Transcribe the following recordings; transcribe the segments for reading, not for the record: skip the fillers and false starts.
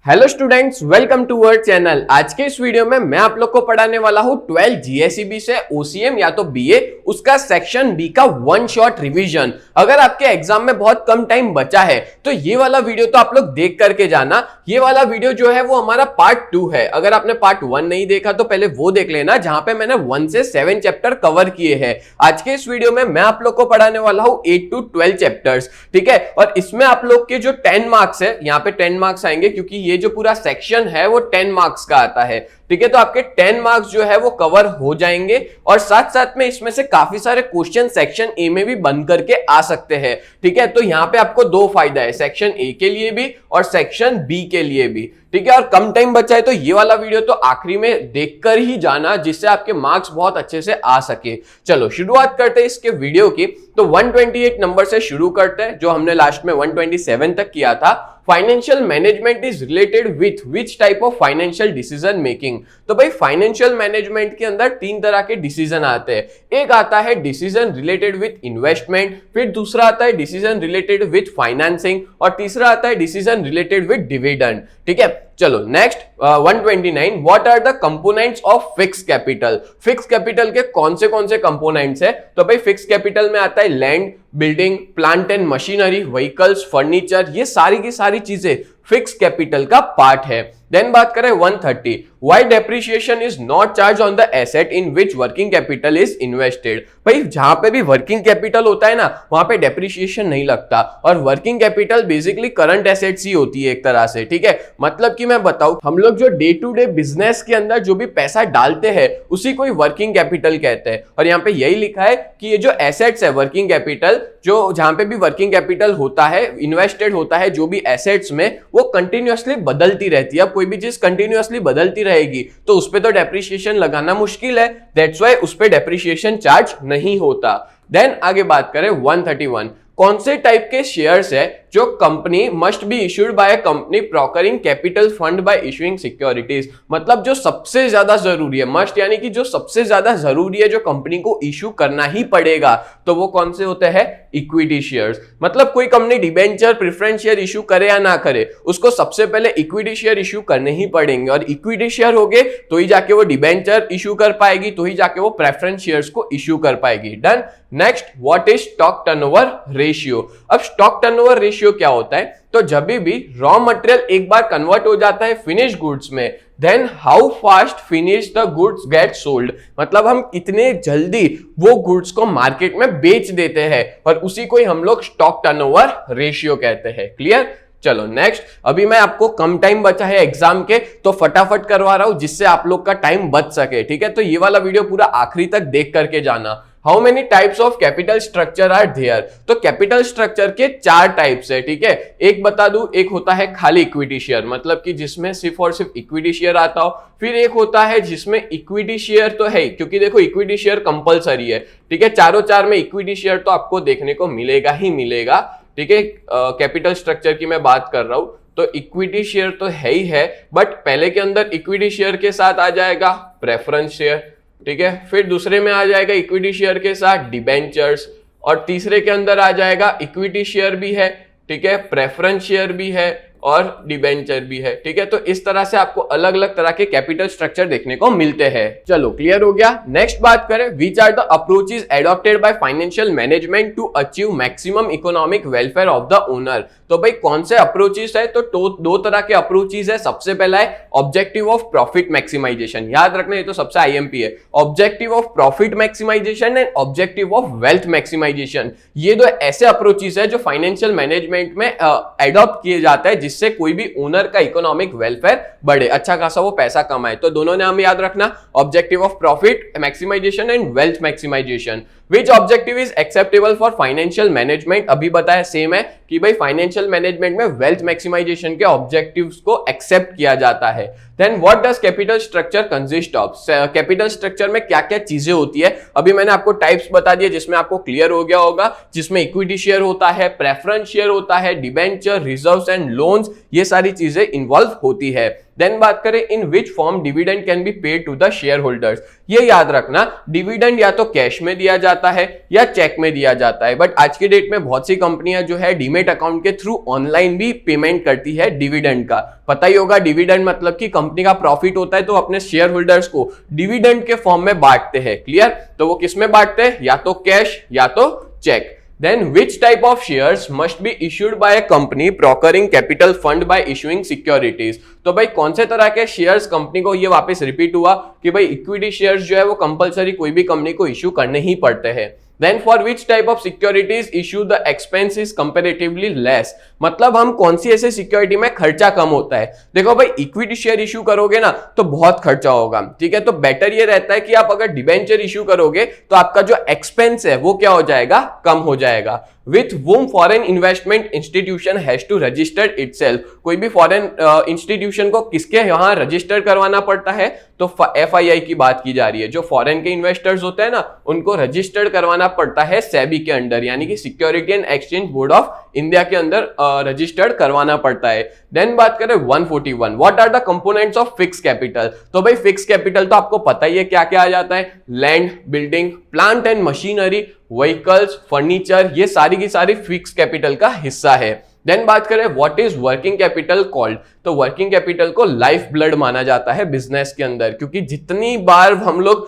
Hello students, welcome to our channel. आज के इस वीडियो में मैं आप लोग को पढ़ाने वाला हूं 12 जीएसईबी से ओसीएम या तो बीए उसका सेक्शन बी का वन शॉट रिवीजन। अगर आपके एग्जाम में बहुत कम टाइम बचा है तो ये वाला वीडियो तो आप लोग देख करके जाना। ये वाला वीडियो जो है वो हमारा पार्ट 2 है। अगर आपने पार्ट 1 नहीं देखा तो पहले वो देख लेना, जहां पे मैंने 1 से 7 चैप्टर कवर किए हैं। आज के इस वीडियो में मैं आप लोग को पढ़ाने वाला हूं 8 to 12 चैप्टर्स, ठीक है। और इसमें आप लोग के जो 10 मार्क्स है, यहाँ पे 10 मार्क्स आएंगे क्योंकि ये जो पूरा सेक्शन है वो 10 मार्क्स का आता है, ठीक है। तो आपके 10 मार्क्स जो है वो कवर हो जाएंगे और साथ साथ में इसमें से काफी सारे क्वेश्चन सेक्शन ए में भी बन करके आ सकते हैं, ठीक है। तो यहां पे आपको दो फायदा है, सेक्शन ए के लिए भी और सेक्शन बी के लिए भी, ठीक है। और कम टाइम बचा है तो ये वाला वीडियो तो आखिरी में देखकर ही जाना, जिससे आपके मार्क्स बहुत अच्छे से आ सके। चलो शुरुआत करते हैं इसके वीडियो की। तो 128 नंबर से शुरू करते हैं, जो हमने लास्ट में 127 तक किया था। Financial management is related with which type of financial decision making. तो भाई फाइनेंशियल मैनेजमेंट के अंदर 3 तरह के डिसीजन आते हैं। एक आता है डिसीजन रिलेटेड विथ इन्वेस्टमेंट, फिर दूसरा आता है डिसीजन रिलेटेड विथ फाइनेंसिंग और तीसरा आता है डिसीजन रिलेटेड विथ डिविडेंड, ठीक है। चलो next 129, what are the components of fix capital. Fix capital के कौन से कंपोनेंट्स है? तो भाई फिक्स कैपिटल में आता है land, building, plant and machinery, vehicles, furniture, ये सारी की सारी चीजें फिक्स कैपिटल का पार्ट है। देन बात करें 130, why depreciation is not charge on the asset in which working capital is invested. भाई जहां पे भी वर्किंग कैपिटल होता है ना, वहां पे डेप्रिसिएशन नहीं लगता। और working capital basically current assets ही होती है एक तरह से, ठीक है। मतलब कि मैं बताऊं, हम लोग जो डे टू डे बिजनेस के अंदर जो भी पैसा डालते हैं उसी को ही वर्किंग कैपिटल कहते हैं। और यहाँ पे यही लिखा है कि ये जो एसेट्स है वर्किंग कैपिटल, जो जहां पे भी वर्किंग कैपिटल होता है, इन्वेस्टेड होता है जो भी एसेट्स में, वो कंटिन्यूअसली बदलती रहती है। अब कोई भी चीज कंटिन्यूअसली बदलती रहेगी तो उस पे तो डेप्रिसिएशन लगाना मुश्किल है, दैट्स व्हाई उस पे डेप्रिसिएशन चार्ज नहीं होता। देन आगे बात करें 131, कौन से टाइप के शेयर्स है जो company must be issued by a company procuring capital fund by issuing securities. मतलब जो सबसे ज्यादा जरूरी है, मस्ट यानी कि जो सबसे ज्यादा जरूरी है, जो कंपनी को इश्यू करना ही पड़ेगा, तो वो कौन से होते हैं? Equity shares. मतलब कोई company debenture, preference share issue करे या ना करे, उसको सबसे पहले इक्विटी शेयर इश्यू करने ही पड़ेंगे। और इक्विटी शेयर हो गए तो ही जाके वो डिबेंचर इश्यू कर पाएगी, तो ही जाके वो प्रेफरेंस शेयर्स को इश्यू कर पाएगी। Done. Next, what is stock turnover ratio. अब स्टॉक टर्नओवर रेशियो क्या होता है? तो जब भी रॉ मटेरियल एक बार कन्वर्ट हो जाता है फिनिश गुड्स में, then how fast finish the goods get sold. मतलब हम कितने जल्दी वो गुड्स को मार्केट में बेच देते हैं, और उसी को ही हम लोग स्टॉक टर्नओवर रेशियो कहते हैं। क्लियर? चलो नेक्स्ट। अभी मैं आपको कम टाइम बचा है एग्जाम के, तो फटाफट करवा रहा हूं जिससे आप लोग का टाइम बच सके, ठीक है। तो ये वाला वीडियो पूरा आखिरी तक देख करके जाना। How many types of capital structure are there. तो कैपिटल स्ट्रक्चर के 4 टाइप्स है, ठीक है। एक बता दूं, एक होता है खाली इक्विटी शेयर, मतलब कि जिसमें सिर्फ और सिर्फ इक्विटी शेयर आता हो। फिर एक होता है जिसमें इक्विटी शेयर तो है, क्योंकि देखो इक्विटी शेयर कंपलसरी है, ठीक है। चारों चार में इक्विटी शेयर तो आपको देखने को मिलेगा ही मिलेगा, ठीक है। कैपिटल स्ट्रक्चर की मैं बात कर रहा हूं, तो इक्विटी शेयर तो है ही है, बट पहले के अंदर इक्विटी शेयर के साथ आ जाएगा प्रेफरेंस शेयर, ठीक है। फिर दूसरे में आ जाएगा इक्विटी शेयर के साथ डिबेंचर्स, और तीसरे के अंदर आ जाएगा इक्विटी शेयर भी है, ठीक है, प्रेफरेंस शेयर भी है और डिबेंचर भी है, ठीक है। तो इस तरह से आपको अलग अलग तरह के कैपिटल स्ट्रक्चर देखने को मिलते हैं। चलो क्लियर हो गया। नेक्स्ट बात करें, which are the approaches adopted by financial management to achieve maximum economic welfare of the owner. तो भाई कौन से अप्रोचेस है? तो दो तरह के अप्रोचेस है। सबसे पहला है ऑब्जेक्टिव ऑफ प्रॉफिट मैक्सिमाइजेशन। याद रखना, ये तो सबसे आईएमपी है। Objective of profit maximisation and objective of wealth maximisation. ये दो ऐसे अप्रोचेस है जो फाइनेंशियल मैनेजमेंट में एडॉप्ट किए जाता है, जिससे कोई भी ओनर का इकोनॉमिक वेलफेयर बढ़े, अच्छा खासा वो पैसा कमाए। तो दोनों नाम याद रखना, objective of profit maximisation and wealth maximisation. Which objective is acceptable for financial management. अभी बताया सेम है कि भाई फाइनेंशियल मैनेजमेंट में वेल्थ मैक्सिमाइजेशन के ऑब्जेक्टिव्स को एक्सेप्ट किया जाता है। Then what does capital structure consist of. Capital structure में क्या क्या चीजें होती है, अभी मैंने आपको टाइप्स बता दिए, जिसमें आपको क्लियर हो गया होगा। जिसमें इक्विटी शेयर होता है, प्रेफरेंस शेयर होता है, debenture, reserves and loans loans, ये सारी चीजें इन्वॉल्व होती है। देन बात करें in which form dividend can be paid to the shareholders. ये याद रखना, डिविडेंड या तो कैश में दिया जाता है या चेक में दिया जाता है, बट आज की डेट में बहुत सी कंपनियां जो है डीमेट अकाउंट के थ्रू ऑनलाइन भी पेमेंट करती है डिविडेंड का। पता ही होगा, डिविडेंड मतलब कि कंपनी का प्रॉफिट होता है तो अपने शेयर होल्डर्स को डिविडेंड के फॉर्म में बांटते हैं। क्लियर? तो वो किस में बांटते हैं? या तो कैश या तो check. Then which type of shares must be issued by a company procuring capital fund by issuing securities? तो भाई कौन से तरह के शेयर्स कंपनी को, ये वापस रिपीट हुआ कि भाई इक्विटी शेयर्स जो है वो कंपलसरी कोई भी कंपनी को इश्यू करने ही पड़ते हैं। Then for which type of securities issue the expense is comparatively less? मतलब हम कौन सी ऐसे सिक्योरिटी में खर्चा कम होता है। देखो भाई, इक्विटी शेयर इश्यू करोगे ना तो बहुत खर्चा होगा, ठीक है, तो बेटर ये रहता है कि आप अगर डिबेंचर इश्यू करोगे तो आपका जो एक्सपेंस है वो क्या हो जाएगा? कम हो जाएगा। With whom foreign investment institution has to register itself? कोई भी फॉरेन इंस्टीट्यूशन को किसके यहाँ रजिस्टर करवाना पड़ता है? तो FII की बात की जा रही है। जो फॉरेन के इन्वेस्टर्स होते हैं ना, उनको रजिस्टर्ड करवाना पड़ता है सेबी के अंडर, यानी कि security and exchange board of India के अंदर रजिस्टर्ड करवाना पड़ता है। देन बात करें 141, what are the components of fix capital? तो भाई फिक्स कैपिटल तो आपको पता ही है क्या क्या आ जाता है। Land, building, plant and machinery, vehicles, furniture, ये सारी की सारी फिक्स कैपिटल का हिस्सा है। देन बात करें what is working capital called? तो वर्किंग कैपिटल को लाइफ ब्लड माना जाता है बिजनेस के अंदर, क्योंकि जितनी बार हम लोग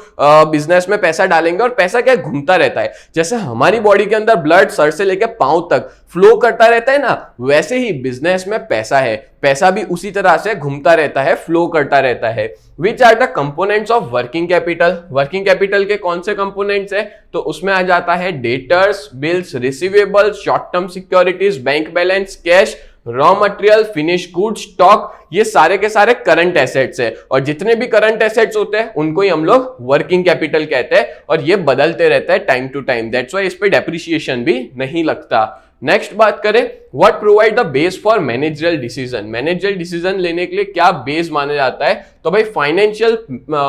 बिजनेस में पैसा डालेंगे, और पैसा क्या घूमता रहता है, जैसे हमारी बॉडी के अंदर ब्लड सर से लेकर पांव तक फ्लो करता रहता है ना, वैसे ही बिजनेस में पैसा है, पैसा भी उसी तरह से घूमता रहता है, फ्लो करता रहता है। Which are the components of working capital? Working capital के कौन से कंपोनेंट्स है? तो उसमें आ जाता है debtors, bills, receivables, short term securities, bank balance, cash, raw material, finish goods, stock, ये सारे के सारे करंट एसेट्स है, और जितने भी करंट एसेट्स होते हैं उनको ही हम लोग वर्किंग कैपिटल कहते हैं, और ये बदलते रहता है time to time, that's why इस पे डेप्रिसिएशन भी नहीं लगता। नेक्स्ट बात करें what provide the base for managerial decision? Managerial decision लेने के लिए क्या बेस माना जाता है? तो भाई फाइनेंशियल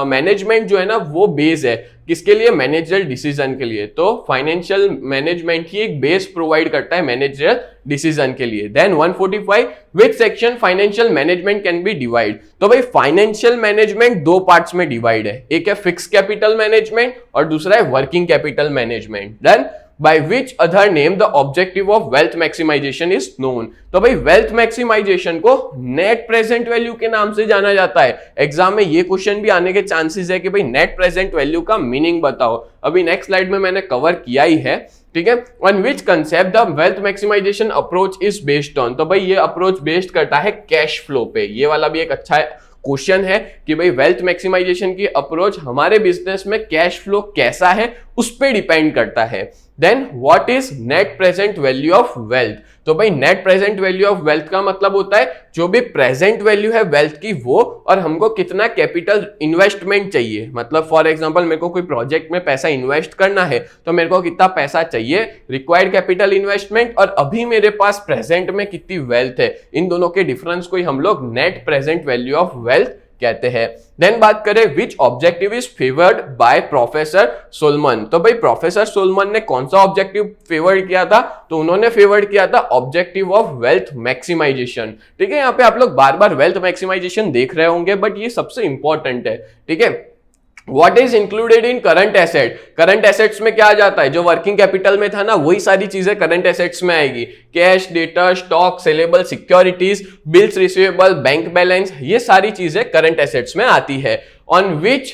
मैनेजमेंट जो है ना वो बेस है, किसके लिए? मैनेजरियल डिसीजन के लिए। तो फाइनेंशियल मैनेजमेंट ही एक बेस प्रोवाइड करता है मैनेजरियल डिसीजन के लिए। Then 145, which section financial management can be divide? तो भाई फाइनेंशियल मैनेजमेंट दो पार्ट्स में डिवाइड है, एक है फिक्स कैपिटल मैनेजमेंट और दूसरा है working capital management. Then by which other name the objective of wealth maximization is known? तो भाई वेल्थ मैक्सिमाइजेशन को नेट प्रेजेंट वैल्यू के नाम से जाना जाता है। एग्जाम में ये क्वेश्चन भी आने के चांसेस है कि भाई नेट प्रेजेंट वैल्यू का मीनिंग बताओ, अभी नेक्स्ट स्लाइड में मैंने कवर किया ही है, ठीक है। On which concept the wealth maximisation approach is based on? तो भाई ये अप्रोच बेस्ड करता है कैश फ्लो पे। ये वाला भी एक अच्छा क्वेश्चन है कि भाई वेल्थ मैक्सिमाइजेशन की अप्रोच हमारे बिजनेस में कैश फ्लो कैसा है उस पे डिपेंड करता है। Then what is net present value of wealth? तो भाई net present value of wealth का मतलब होता है जो भी प्रेजेंट वैल्यू है वेल्थ की वो, और हमको कितना कैपिटल इन्वेस्टमेंट चाहिए। मतलब फॉर एग्जांपल मेरे को कोई प्रोजेक्ट में पैसा इन्वेस्ट करना है तो मेरे को कितना पैसा चाहिए, रिक्वायर्ड कैपिटल इन्वेस्टमेंट, और अभी मेरे पास प्रेजेंट में कितनी वेल्थ है, इन दोनों के डिफरेंस को ही हम लोग net present value of wealth कहते हैं। देन बात करें which objective is favoured by professor Solomon? तो भाई प्रोफेसर सोलमन ने कौन सा ऑब्जेक्टिव फेवर्ड किया था? तो उन्होंने फेवर्ड किया था ऑब्जेक्टिव ऑफ वेल्थ मैक्सिमाइजेशन। ठीक है, यहाँ पे आप लोग बार बार वेल्थ मैक्सिमाइजेशन देख रहे होंगे, बट ये सबसे इंपॉर्टेंट है, ठीक है। What is included in current asset? Current assets में क्या आ जाता है? जो वर्किंग कैपिटल में था ना वही सारी चीजें करंट एसेट्स में आएगी। Cash, data, stock, saleable securities, bills receivable, bank balance, ये सारी चीजें करंट एसेट्स में आती है। On which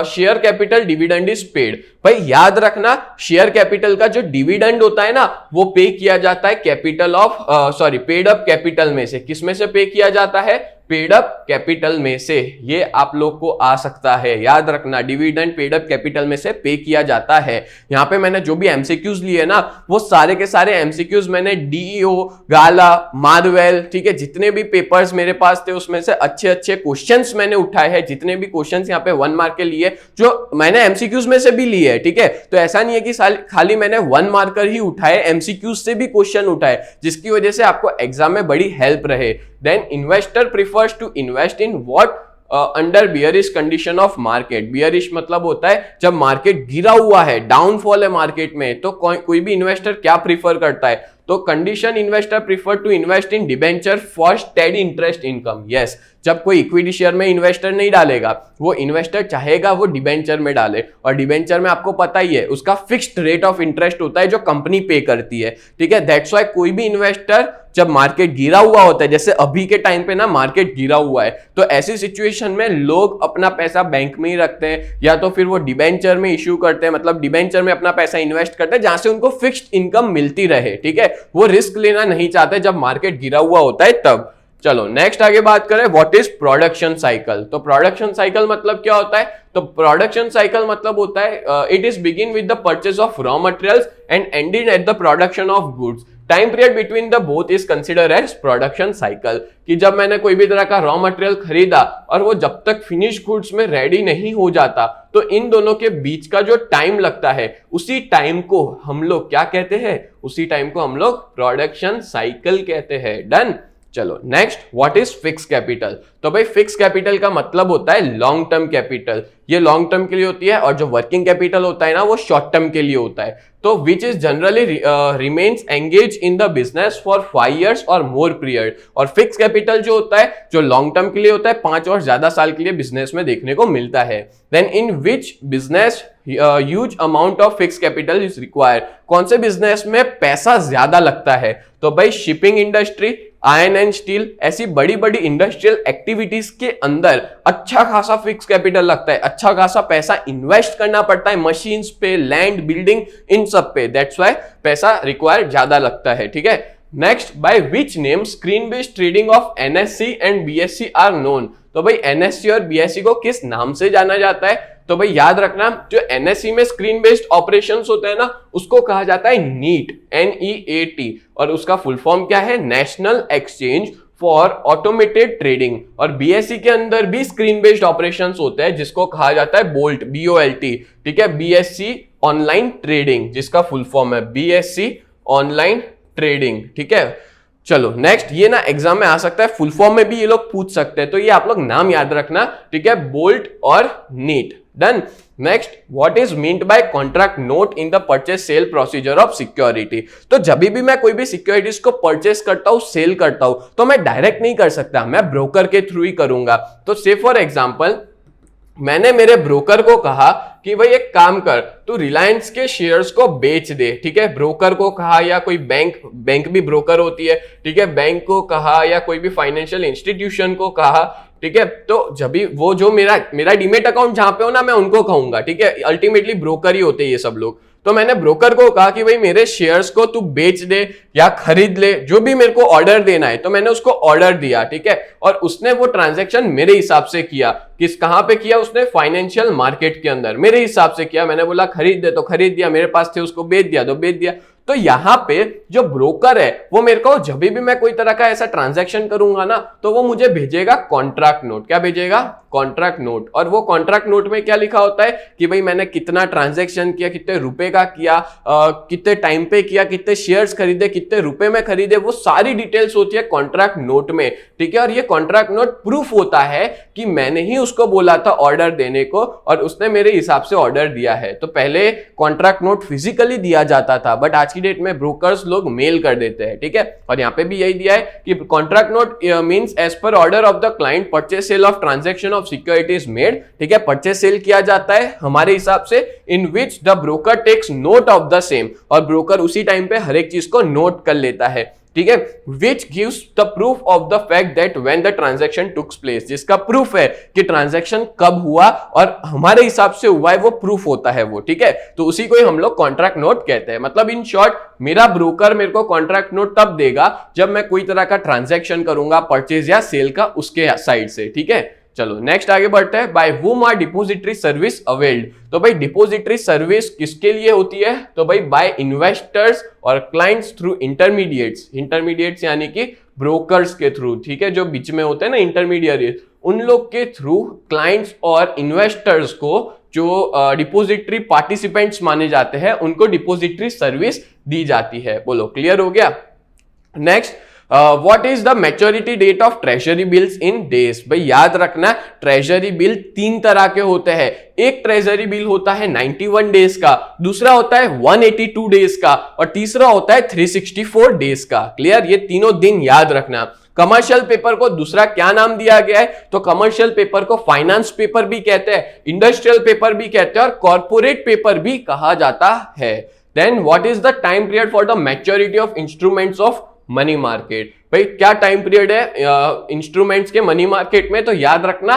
share capital dividend is paid? भाई याद रखना, शेयर कैपिटल का जो डिविडेंड होता है ना वो पे किया जाता है capital of paid up capital में से। किस में से पे किया जाता है? पेड अप कैपिटल में से। ये आप लोग को आ सकता है, याद रखना, डिविडेंड पेड अप कैपिटल में से पे किया जाता है। यहाँ पे मैंने जो भी एमसीक्यूज लिए ना वो सारे के सारे एमसीक्यूज मैंने डीईओ, गाला, मार्वेल, ठीक है, जितने भी पेपर्स मेरे पास थे उसमें से अच्छे अच्छे क्वेश्चंस मैंने उठाए हैं। जितने भी क्वेश्चंस यहाँ पे 1 मार्क के लिए जो मैंने एमसीक्यूज में से भी लिए, ठीक है। तो ऐसा नहीं है कि खाली मैंने 1 मार्कर ही उठाए, एमसीक्यूज से भी क्वेश्चन उठाए, जिसकी वजह से आपको एग्जाम में बड़ी हेल्प रहे। Then investor prefers to invest in what under bearish condition of market? Bearish मतलब होता है जब मार्केट गिरा हुआ है, डाउनफॉल है मार्केट में, तो कोई भी इन्वेस्टर क्या प्रीफर करता है? तो condition investor prefer to invest in debenture for steady interest income. Yes, जब कोई इक्विटी शेयर में इन्वेस्टर नहीं डालेगा, वो इन्वेस्टर चाहेगा वो डिबेंचर में डाले, और डिबेंचर में आपको पता ही है उसका फिक्स्ड रेट ऑफ इंटरेस्ट होता है जो कंपनी पे करती है, ठीक है। दैट्स व्हाई कोई भी इन्वेस्टर जब मार्केट गिरा हुआ होता है, जैसे अभी के टाइम पे ना मार्केट गिरा हुआ है, तो ऐसी सिचुएशन में लोग अपना पैसा बैंक में ही रखते हैं या तो फिर वो डिबेंचर में इश्यू करते हैं, मतलब डिबेंचर में अपना पैसा इन्वेस्ट करते हैं जहां से उनको फिक्स्ड इनकम मिलती रहे, ठीक है। वो रिस्क लेना नहीं चाहते जब मार्केट गिरा हुआ होता है तब। चलो नेक्स्ट आगे बात करें, व्हाट इज प्रोडक्शन साइकिल। तो प्रोडक्शन साइकिल मतलब क्या होता है? तो प्रोडक्शन साइकिल मतलब होता है it is begin with the purchase of raw materials and ended at the production of goods. Time period between the both is consider as production cycle, कि जब मैंने कोई भी तरह का रॉ मटेरियल खरीदा और वो जब तक फिनिश गुड्स में रेडी नहीं हो जाता, तो इन दोनों के बीच का जो टाइम लगता है उसी टाइम को हम लोग क्या कहते हैं? उसी टाइम को हम लोग प्रोडक्शन साइकिल कहते हैं। डन। चलो next, what is fix capital. तो भाई फिक्स कैपिटल का मतलब होता है लॉन्ग टर्म कैपिटल, ये लॉन्ग टर्म के लिए होती है, और जो वर्किंग कैपिटल होता है ना वो शॉर्ट टर्म के लिए होता है। तो which is generally remains engage in the business for 5 years और मोर पीरियड। और फिक्स कैपिटल जो होता है, जो लॉन्ग टर्म के लिए होता है, 5 और ज्यादा साल के लिए बिजनेस में देखने को मिलता है। Then in which business huge amount of fix capital is required. कौन से बिजनेस में पैसा ज्यादा लगता है? तो भाई shipping industry, iron and steel, ऐसी बड़ी बड़ी इंडस्ट्रियल एक्टिविटीज के अंदर अच्छा खासा फिक्स कैपिटल लगता है, अच्छा खासा पैसा इन्वेस्ट करना पड़ता है मशीन्स पे, लैंड, बिल्डिंग, इन सब पे। दैट्स व्हाई पैसा रिक्वायर ज्यादा लगता है, ठीक है। Next, by which name screen based trading of NSC and BSC are known. तो भाई एनएससी और बीएससी को किस नाम से जाना जाता है? तो भाई याद रखना, जो एनएससी में स्क्रीन बेस्ड ऑपरेशंस होते हैं ना, उसको कहा जाता है नीट, NEAT, और उसका फुल फॉर्म क्या है? National exchange for automated trading. और बीएससी के अंदर भी स्क्रीन बेस्ड ऑपरेशंस होते हैं जिसको कहा जाता है बोल्ट, BOLT, ठीक है। बीएससी ऑनलाइन ट्रेडिंग, जिसका फुल फॉर्म है BSc ऑनलाइन ट्रेडिंग, ठीक है। चलो नेक्स्ट, ये ना एग्जाम में आ सकता है, फुल फॉर्म में भी ये लोग पूछ सकते हैं, तो ये आप लोग नाम याद रखना, ठीक है, बोल्ट और neat. Done. Next, what is meant by contract note in the purchase sale procedure of security. तो जब भी मैं कोई भी सिक्योरिटीज को परचेस करता हूं, सेल करता हूं, तो मैं डायरेक्ट नहीं कर सकता, मैं ब्रोकर के थ्रू ही करूंगा। तो से फॉर एग्जांपल, मैंने मेरे ब्रोकर को कहा कि भाई एक काम कर, तू रिलायंस के शेयर्स को बेच दे, ठीक है। ब्रोकर को कहा, या कोई बैंक भी ब्रोकर होती है, ठीक है, बैंक को कहा, या कोई भी फाइनेंशियल इंस्टीट्यूशन को कहा, ठीक है। तो जब भी वो जो मेरा डीमेट अकाउंट जहां पे हो ना, मैं उनको कहूंगा, ठीक है। अल्टीमेटली ब्रोकर ही होते हैं ये सब लोग। तो मैंने ब्रोकर को कहा कि भाई मेरे शेयर्स को तू बेच दे या खरीद ले, जो भी मेरे को ऑर्डर देना है। तो मैंने उसको ऑर्डर दिया, ठीक है, और उसने वो ट्रांजैक्शन मेरे हिसाब से किया। कहां पे किया उसने? फाइनेंशियल मार्केट के अंदर मेरे हिसाब से किया। मैंने बोला खरीद दे तो खरीद दिया, मेरे पास थे उसको बेच दिया तो बेच दिया। तो यहां पे जो ब्रोकर है वो मेरे को जब भी मैं कोई तरह का ऐसा ट्रांजैक्शन करूंगा ना, तो वो मुझे भेजेगा कॉन्ट्रैक्ट नोट। क्या भेजेगा? Contract note. और वो कॉन्ट्रैक्ट नोट में क्या लिखा होता है कि भाई मैंने कितना ट्रांजैक्शन किया, कितने रुपए का किया, कितने टाइम पे किया, कितने शेयर्स खरीदे, कितने रुपए में खरीदे, वो सारी डिटेल्स होती है कॉन्ट्रैक्ट नोट में, ठीक है। और ये कॉन्ट्रैक्ट नोट प्रूफ होता है कि मैंने ही उसको बोला था ऑर्डर देने को और उसने मेरे हिसाब से ऑर्डर दिया है। तो पहले कॉन्ट्रैक्ट नोट फिजिकली दिया जाता था, बट आज की डेट में ब्रोकर्स लोग मेल कर देते हैं, ठीक है। और यहां पे भी यही दिया है कि contract note means as per order of the client purchase sale of transaction of securities made, ठीक है। परचेज सेल किया जाता है हमारे हिसाब से, in which the broker takes note of the same, और ब्रोकर उसी टाइम पे हर एक चीज को नोट कर लेता है, ठीक है। Which gives the proof of the fact that when the transaction took place, जिसका प्रूफ है कि ट्रांजैक्शन कब हुआ और हमारे हिसाब से हुआ है, वो प्रूफ होता है वो, ठीक है। तो उसी को ही हम लोग कॉन्ट्रैक्ट नोट कहते हैं। मतलब इन शॉर्ट, मेरा ब्रोकर मेरे को कॉन्ट्रैक्ट नोट तब देगा जब मैं कोई तरह का ट्रांजैक्शन करूंगा परचेज या सेल का उसके साइड से, ठीक है। चलो नेक्स्ट आगे बढ़ते हैं। By whom are depository service availed. तो भाई डिपोजिटरी सर्विस किसके लिए होती है? तो भाई बाय इन्वेस्टर्स और क्लाइंट्स थ्रू इंटरमीडिएट्स यानी कि ब्रोकर्स के थ्रू, ठीक है, जो बीच में होते हैं ना इंटरमीडिएट, उन लोग के थ्रू क्लाइंट्स और इन्वेस्टर्स को जो डिपोजिटरी पार्टिसिपेंट्स माने जाते हैं उनको डिपोजिटरी सर्विस दी जाती है। बोलो क्लियर हो गया? Next, what is the maturity date of treasury bills in days? भाई याद रखना, ट्रेजरी बिल तीन तरह के होते हैं। एक ट्रेजरी बिल होता है 91 डेज का, दूसरा होता है 182 डेज का और तीसरा होता है 364 डेज का। क्लियर? ये तीनों दिन याद रखना। कमर्शियल पेपर को दूसरा क्या नाम दिया गया है? तो कमर्शियल पेपर को फाइनेंस पेपर भी कहते हैं, इंडस्ट्रियल पेपर भी कहते हैं और कॉर्पोरेट पेपर भी कहा जाता है। Then what is the time period for the maturity of instruments of money market? भाई क्या टाइम पीरियड है इंस्ट्रूमेंट्स के मनी मार्केट में? तो याद रखना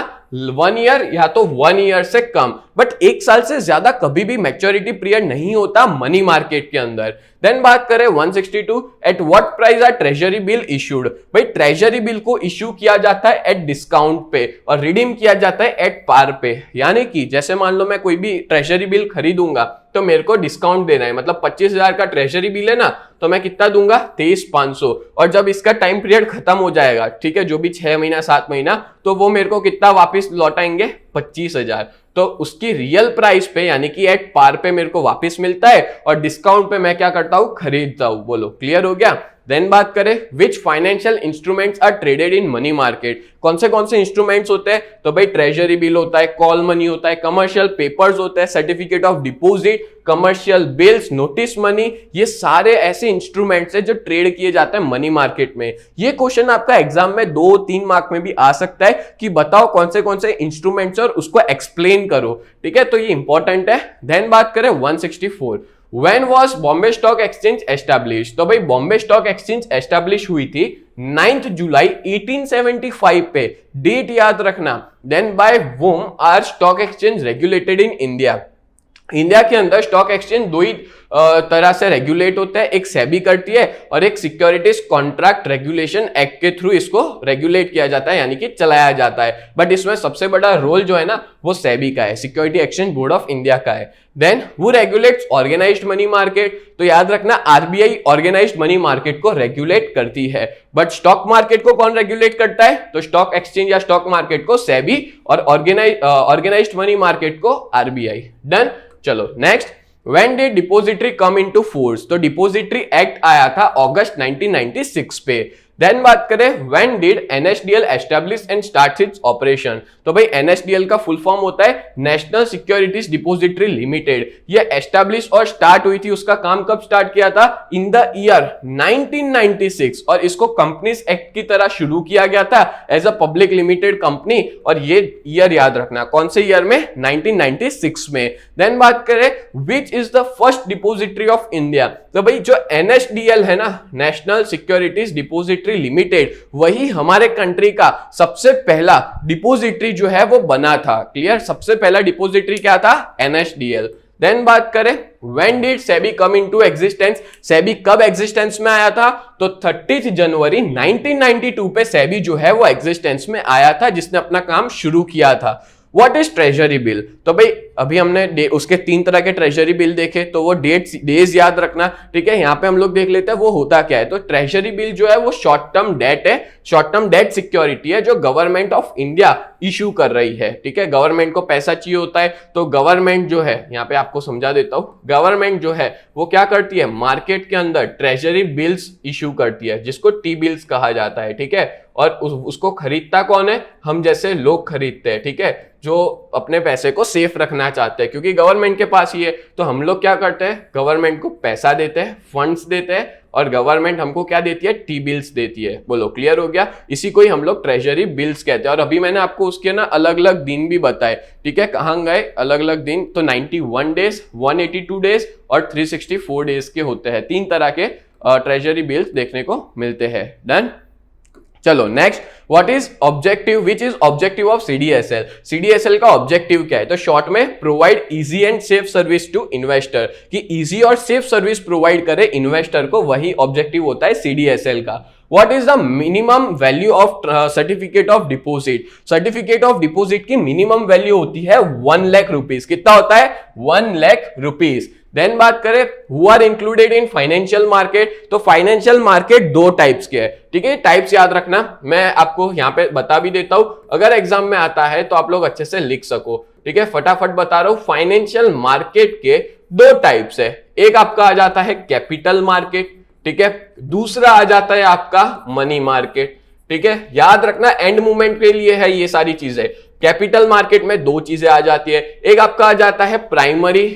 1 ईयर या तो 1 ईयर से कम, बट 1 साल से ज्यादा कभी भी मैच्योरिटी पीरियड नहीं होता मनी मार्केट के अंदर। देन बात करें 162, at what price are treasury bill issued? भाई ट्रेजरी बिल को इश्यू किया जाता है एट डिस्काउंट पे और रिडीम किया जाता है एट पार पे। यानी कि जैसे मान लो मैं कोई भी ट्रेजरी बिल खरीदूंगा तो मेरे को डिस्काउंट देना है, मतलब 25,000 का ट्रेजरी बिल है ना, तो मैं कितना दूंगा? 23,500। और जब इसका टाइम पीरियड खत्म हो जाएगा, ठीक है, जो भी 6 महीना 7 महीना, तो वो मेरे को कितना वापस लौटाएंगे? 25,000। तो उसकी रियल प्राइस पे यानी कि एट पार पे मेरे को वापस मिलता है और डिस्काउंट पे मैं क्या करता हूं? खरीदता हूं। बोलो क्लियर हो गया? देन बात करें which financial instruments are traded in money market? कौन से इंस्ट्रूमेंट्स होते हैं? तो भाई ट्रेजरी बिल होता है, कॉल मनी होता है, कमर्शियल पेपर्स होते हैं, certificate of deposit, commercial bills, notice money, ये सारे ऐसे इंस्ट्रूमेंट्स हैं जो ट्रेड किए जाते हैं मनी मार्केट में। ये क्वेश्चन आपका एग्जाम में 2-3 मार्क में भी आ सकता है कि बताओ कौन से इंस्ट्रूमेंट्स और उसको एक्सप्लेन करो। ठीक है, तो ये इंपॉर्टेंट है। देन बात करें 164, When was Bombay stock exchange establish? तो भाई बॉम्बे स्टॉक एक्सचेंज एस्टैब्लिश हुई थी 9 जुलाई 1875 पे, डेट याद रखना। Then by whom are stock exchange regulated in India? India के अंदर स्टॉक एक्सचेंज दो ही तरह से रेगुलेट होता है, एक सेबी करती है और एक सिक्योरिटीज कॉन्ट्रैक्ट रेगुलेशन एक्ट के थ्रू इसको रेगुलेट किया जाता है यानी कि चलाया जाता है। बट इसमें सबसे बड़ा रोल जो है ना वो सेबी का है, security exchange board of India का है। Then who regulates organised money market? तो याद रखना आरबीआई ऑर्गेनाइज्ड मनी मार्केट को रेगुलेट करती है, बट स्टॉक मार्केट को कौन रेगुलेट करता है? तो स्टॉक एक्सचेंज या स्टॉक मार्केट को सेबी और ऑर्गेनाइज्ड मनी मार्केट को आरबीआई। डन। चलो next, When did depository come into force? तो डिपोजिटरी एक्ट आया था अगस्त 1996 पे। देन बात करें when did NSDL establish and start its operation? तो भाई NSDL का फुल फॉर्म होता है नेशनल सिक्योरिटीज डिपोजिटरी लिमिटेड। ये एस्टैब्लिश और स्टार्ट हुई थी, उसका काम कब स्टार्ट किया था? इन द ईयर 1996, और इसको कंपनीज एक्ट की तरह शुरू किया गया था as a public limited company. और ये ईयर याद रखना, कौन से ईयर में? 1996 में। देन बात करें which is the first depository of India? तो भाई जो NSDL है ना, नेशनल सिक्योरिटीज डिपोजिटरी लिमिटेड, वही हमारे कंट्री का सबसे पहला डिपोजिटरी जो है वो बना था। क्लियर? सबसे पहला डिपोजिटरी क्या था? NSDL। देन बात करें when did SEBI come into existence? SEBI कब एग्जिस्टेंस में आया था? तो 30 जनवरी 1992 पे सेबी जो है वो एग्जिस्टेंस में आया था, जिसने अपना काम शुरू किया था। What is treasury bill? तो भाई अभी हमने उसके 3 तरह के ट्रेजरी बिल देखे, तो वो डेज याद रखना। ठीक है, यहाँ पे हम लोग देख लेते हैं वो होता क्या है। तो ट्रेजरी बिल जो है वो शॉर्ट टर्म डेट है, शॉर्ट टर्म डेट सिक्योरिटी है जो गवर्नमेंट ऑफ इंडिया इशू कर रही है। ठीक है, गवर्नमेंट को पैसा चाहिए होता है तो गवर्नमेंट जो है, यहाँ पे आपको समझा देता हूं, गवर्नमेंट जो है वो क्या करती है? मार्केट के अंदर ट्रेजरी बिल्स इशू करती है, जिसको टी बिल्स कहा जाता है। ठीक है, और उसको खरीदता कौन है? हम जैसे लोग खरीदते हैं। ठीक है, जो अपने पैसे को सेफ रखना चाहते हैं, क्योंकि गवर्नमेंट के पास ही है, तो हम लोग क्या करते हैं? गवर्नमेंट को पैसा देते हैं, फंड्स देते हैं, और गवर्नमेंट हमको क्या देती है? टी बिल्स देती है। बोलो क्लियर हो गया? इसी को ही हम लोग ट्रेजरी बिल्स कहते हैं। और अभी मैंने आपको उसके ना अलग अलग दिन भी बताए। ठीक है, कहाँ गए अलग अलग दिन? तो 91 डेज, 182 डेज और 364 डेज के होते हैं। 3 तरह के ट्रेजरी बिल्स देखने को मिलते हैं। डन। चलो next, what is objective? Which is objective of CDSL? CDSL का ऑब्जेक्टिव क्या है? तो शॉर्ट में provide easy and safe service to investor, कि इजी और सेफ सर्विस प्रोवाइड करे इन्वेस्टर को, वही ऑब्जेक्टिव होता है सीडीएसएल का। What is the minimum value of certificate of deposit? Certificate of deposit की मिनिमम वैल्यू होती है 1 लाख रुपीज। कितना होता है? 1 लाख रुपीज। देन बात करें who are included in financial market? तो फाइनेंशियल मार्केट 2 टाइप्स के है। ठीक है, टाइप्स याद रखना, मैं आपको यहाँ पे बता भी देता हूं, अगर एग्जाम में आता है तो आप लोग अच्छे से लिख सको। ठीक है, फटाफट बता रहा हूं। फाइनेंशियल मार्केट के 2 टाइप्स है। एक आपका आ जाता है कैपिटल मार्केट, ठीक है। दूसरा आ जाता है आपका मनी मार्केट, ठीक है। याद रखना एंड मूवमेंट के लिए है ये सारी चीजें। कैपिटल मार्केट में दो चीजें आ जाती है, एक आपका आ जाता है प्राइमरी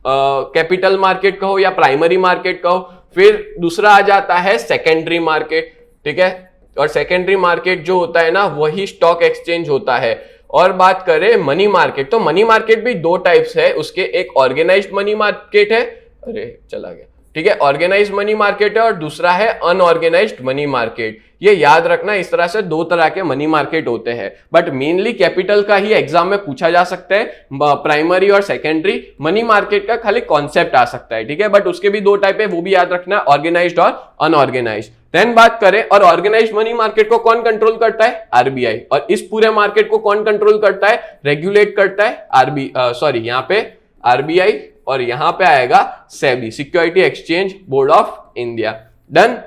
कैपिटल मार्केट कहो या प्राइमरी मार्केट कहो, फिर दूसरा आ जाता है सेकेंडरी मार्केट, ठीक है। और सेकेंडरी मार्केट जो होता है ना वही स्टॉक एक्सचेंज होता है। और बात करें मनी मार्केट, तो मनी मार्केट भी दो टाइप्स है उसके, एक ऑर्गेनाइज्ड मनी मार्केट है, अरे चला गया, ठीक है, ऑर्गेनाइज्ड मनी मार्केट है, और दूसरा है अनऑर्गेनाइज्ड मनी मार्केट। ये याद रखना, इस तरह से दो तरह के मनी मार्केट होते हैं, बट मेनली कैपिटल का ही एग्जाम में पूछा जा सकता है। प्राइमरी और सेकेंडरी मनी मार्केट का खाली कॉन्सेप्ट आ सकता है, ठीक है, बट उसके भी दो टाइप है, वो भी याद रखना, ऑर्गेनाइज्ड और अनऑर्गेनाइज्ड। देन बात करें और ऑर्गेनाइज्ड मनी मार्केट को कौन कंट्रोल करता है? आरबीआई। और इस पूरे मार्केट को कौन कंट्रोल करता है, रेगुलेट करता है? यहाँ पे आरबीआई, और यहां पे आएगा SEBI, security exchange board of India. Done.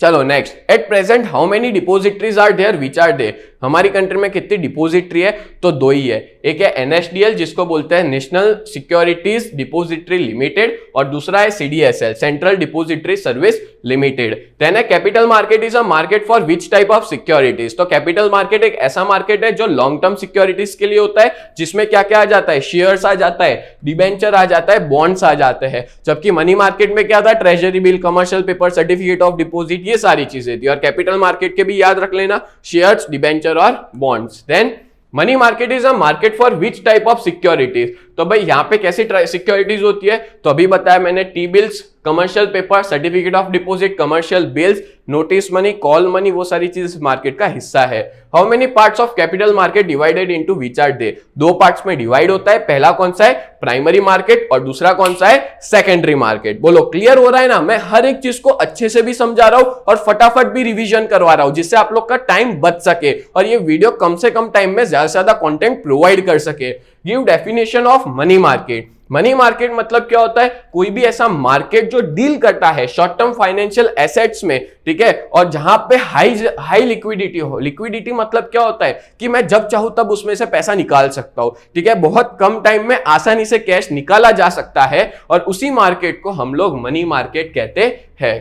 चलो next, at present how many depositories are there which are they? हमारी कंट्री में कितनी डिपोजिटरी है? तो दो ही है, एक है एनएसडीएल जिसको बोलते हैं नेशनल सिक्योरिटीज डिपोजिटरी लिमिटेड, और दूसरा है CDSL, central depository service limited. Then है capital market is a market for which type of securities? तो कैपिटल मार्केट एक ऐसा मार्केट है जो लॉन्ग टर्म सिक्योरिटीज के लिए होता है, जिसमें क्या क्या आ जाता है? शेयर्स आ जाता है, डिबेंचर आ जाता है, बॉन्ड्स आ जाते हैं। जबकि मनी मार्केट में क्या था? Treasury bill, commercial paper, certificate of deposit, ये सारी चीजें थी। और कैपिटल मार्केट के भी याद रख लेना, शेयर्स, डिबेंचर और bonds. Then money market is a market for which type of securities? तो भाई यहां पे कैसी सिक्योरिटीज होती है? तो अभी बताया मैंने, T bills, commercial paper, certificate of deposit, commercial bills, notice money, call money, वो सारी चीज इस मार्केट का हिस्सा है। How many parts of capital market divided into which are they? दो पार्ट्स में डिवाइड होता है, पहला कौन सा है? प्राइमरी मार्केट, और दूसरा कौन सा है? Secondary market. बोलो क्लियर हो रहा है ना? मैं हर एक चीज को अच्छे से भी समझा रहा हूं और फटाफट भी रिवीजन करवा रहा हूं, जिससे आप लोग का टाइम बच सके और ये वीडियो कम से कम टाइम में ज्यादा से ज्यादा कंटेंट प्रोवाइड कर सके। Give definition of money market. Money market मतलब क्या होता है? कोई भी ऐसा मार्केट जो डील करता है शॉर्ट टर्म फाइनेंशियल एसेट्स में, ठीक है, और जहां पे हाई लिक्विडिटी हो। लिक्विडिटी मतलब क्या होता है? कि मैं जब चाहूं तब उसमें से पैसा निकाल सकता हूं, ठीक है, बहुत कम टाइम में आसानी से कैश निकाला जा सकता है, और उसी मार्केट को हम लोग मनी मार्केट कहते हैं।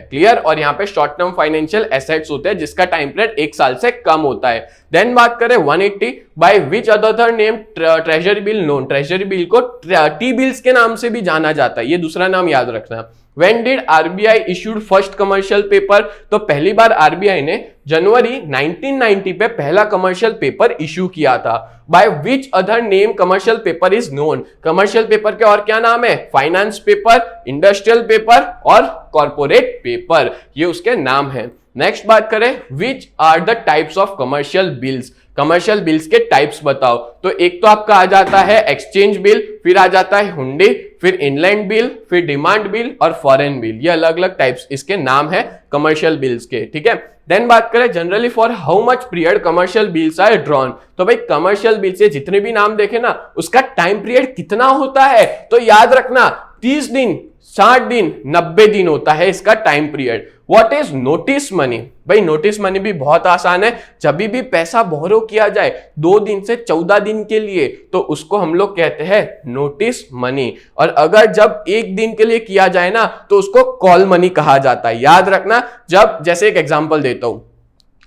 क्लियर? और यहाँ पे शॉर्ट टर्म फाइनेंशियल एसेट्स होते हैं जिसका टाइम पीरियड 1 साल से कम होता है। देन बात करें 180, by which other name treasury bill known? Treasury bill को टी बिल्स के नाम से भी जाना जाता है, ये दूसरा नाम याद रखना। When did RBI issued first commercial paper? तो पहली बार RBI ने जनवरी 1990 पे पहला कमर्शियल पेपर इश्यू किया था। By which other name commercial paper is known? Commercial paper के और क्या नाम है? फाइनेंस पेपर, इंडस्ट्रियल पेपर और कॉर्पोरेट पेपर, ये उसके नाम है। नेक्स्ट बात करें, which are the types of commercial bills? Commercial bills के टाइप्स बताओ। तो एक तो आपका आ जाता है एक्सचेंज बिल, फिर आ जाता है हुंडी, फिर इनलैंड बिल, फिर डिमांड बिल और फॉरेन बिल, ये अलग अलग टाइप्स इसके नाम है कमर्शियल बिल्स के, ठीक है। देन बात करें generally for how much period commercial bills are drawn? तो भाई कमर्शियल बिल से जितने भी नाम देखे ना, उसका टाइम पीरियड कितना होता है? तो याद रखना 30 दिन, 60 दिन, 90 दिन होता है इसका time period. What is notice money? भाई नोटिस मनी भी बहुत आसान है, जब भी पैसा बोरो किया जाए 2 दिन से 14 दिन के लिए तो उसको हम लोग कहते हैं नोटिस मनी, और अगर जब 1 दिन के लिए किया जाए ना तो उसको कॉल मनी कहा जाता है। याद रखना, जब जैसे एक एग्जांपल देता हूं,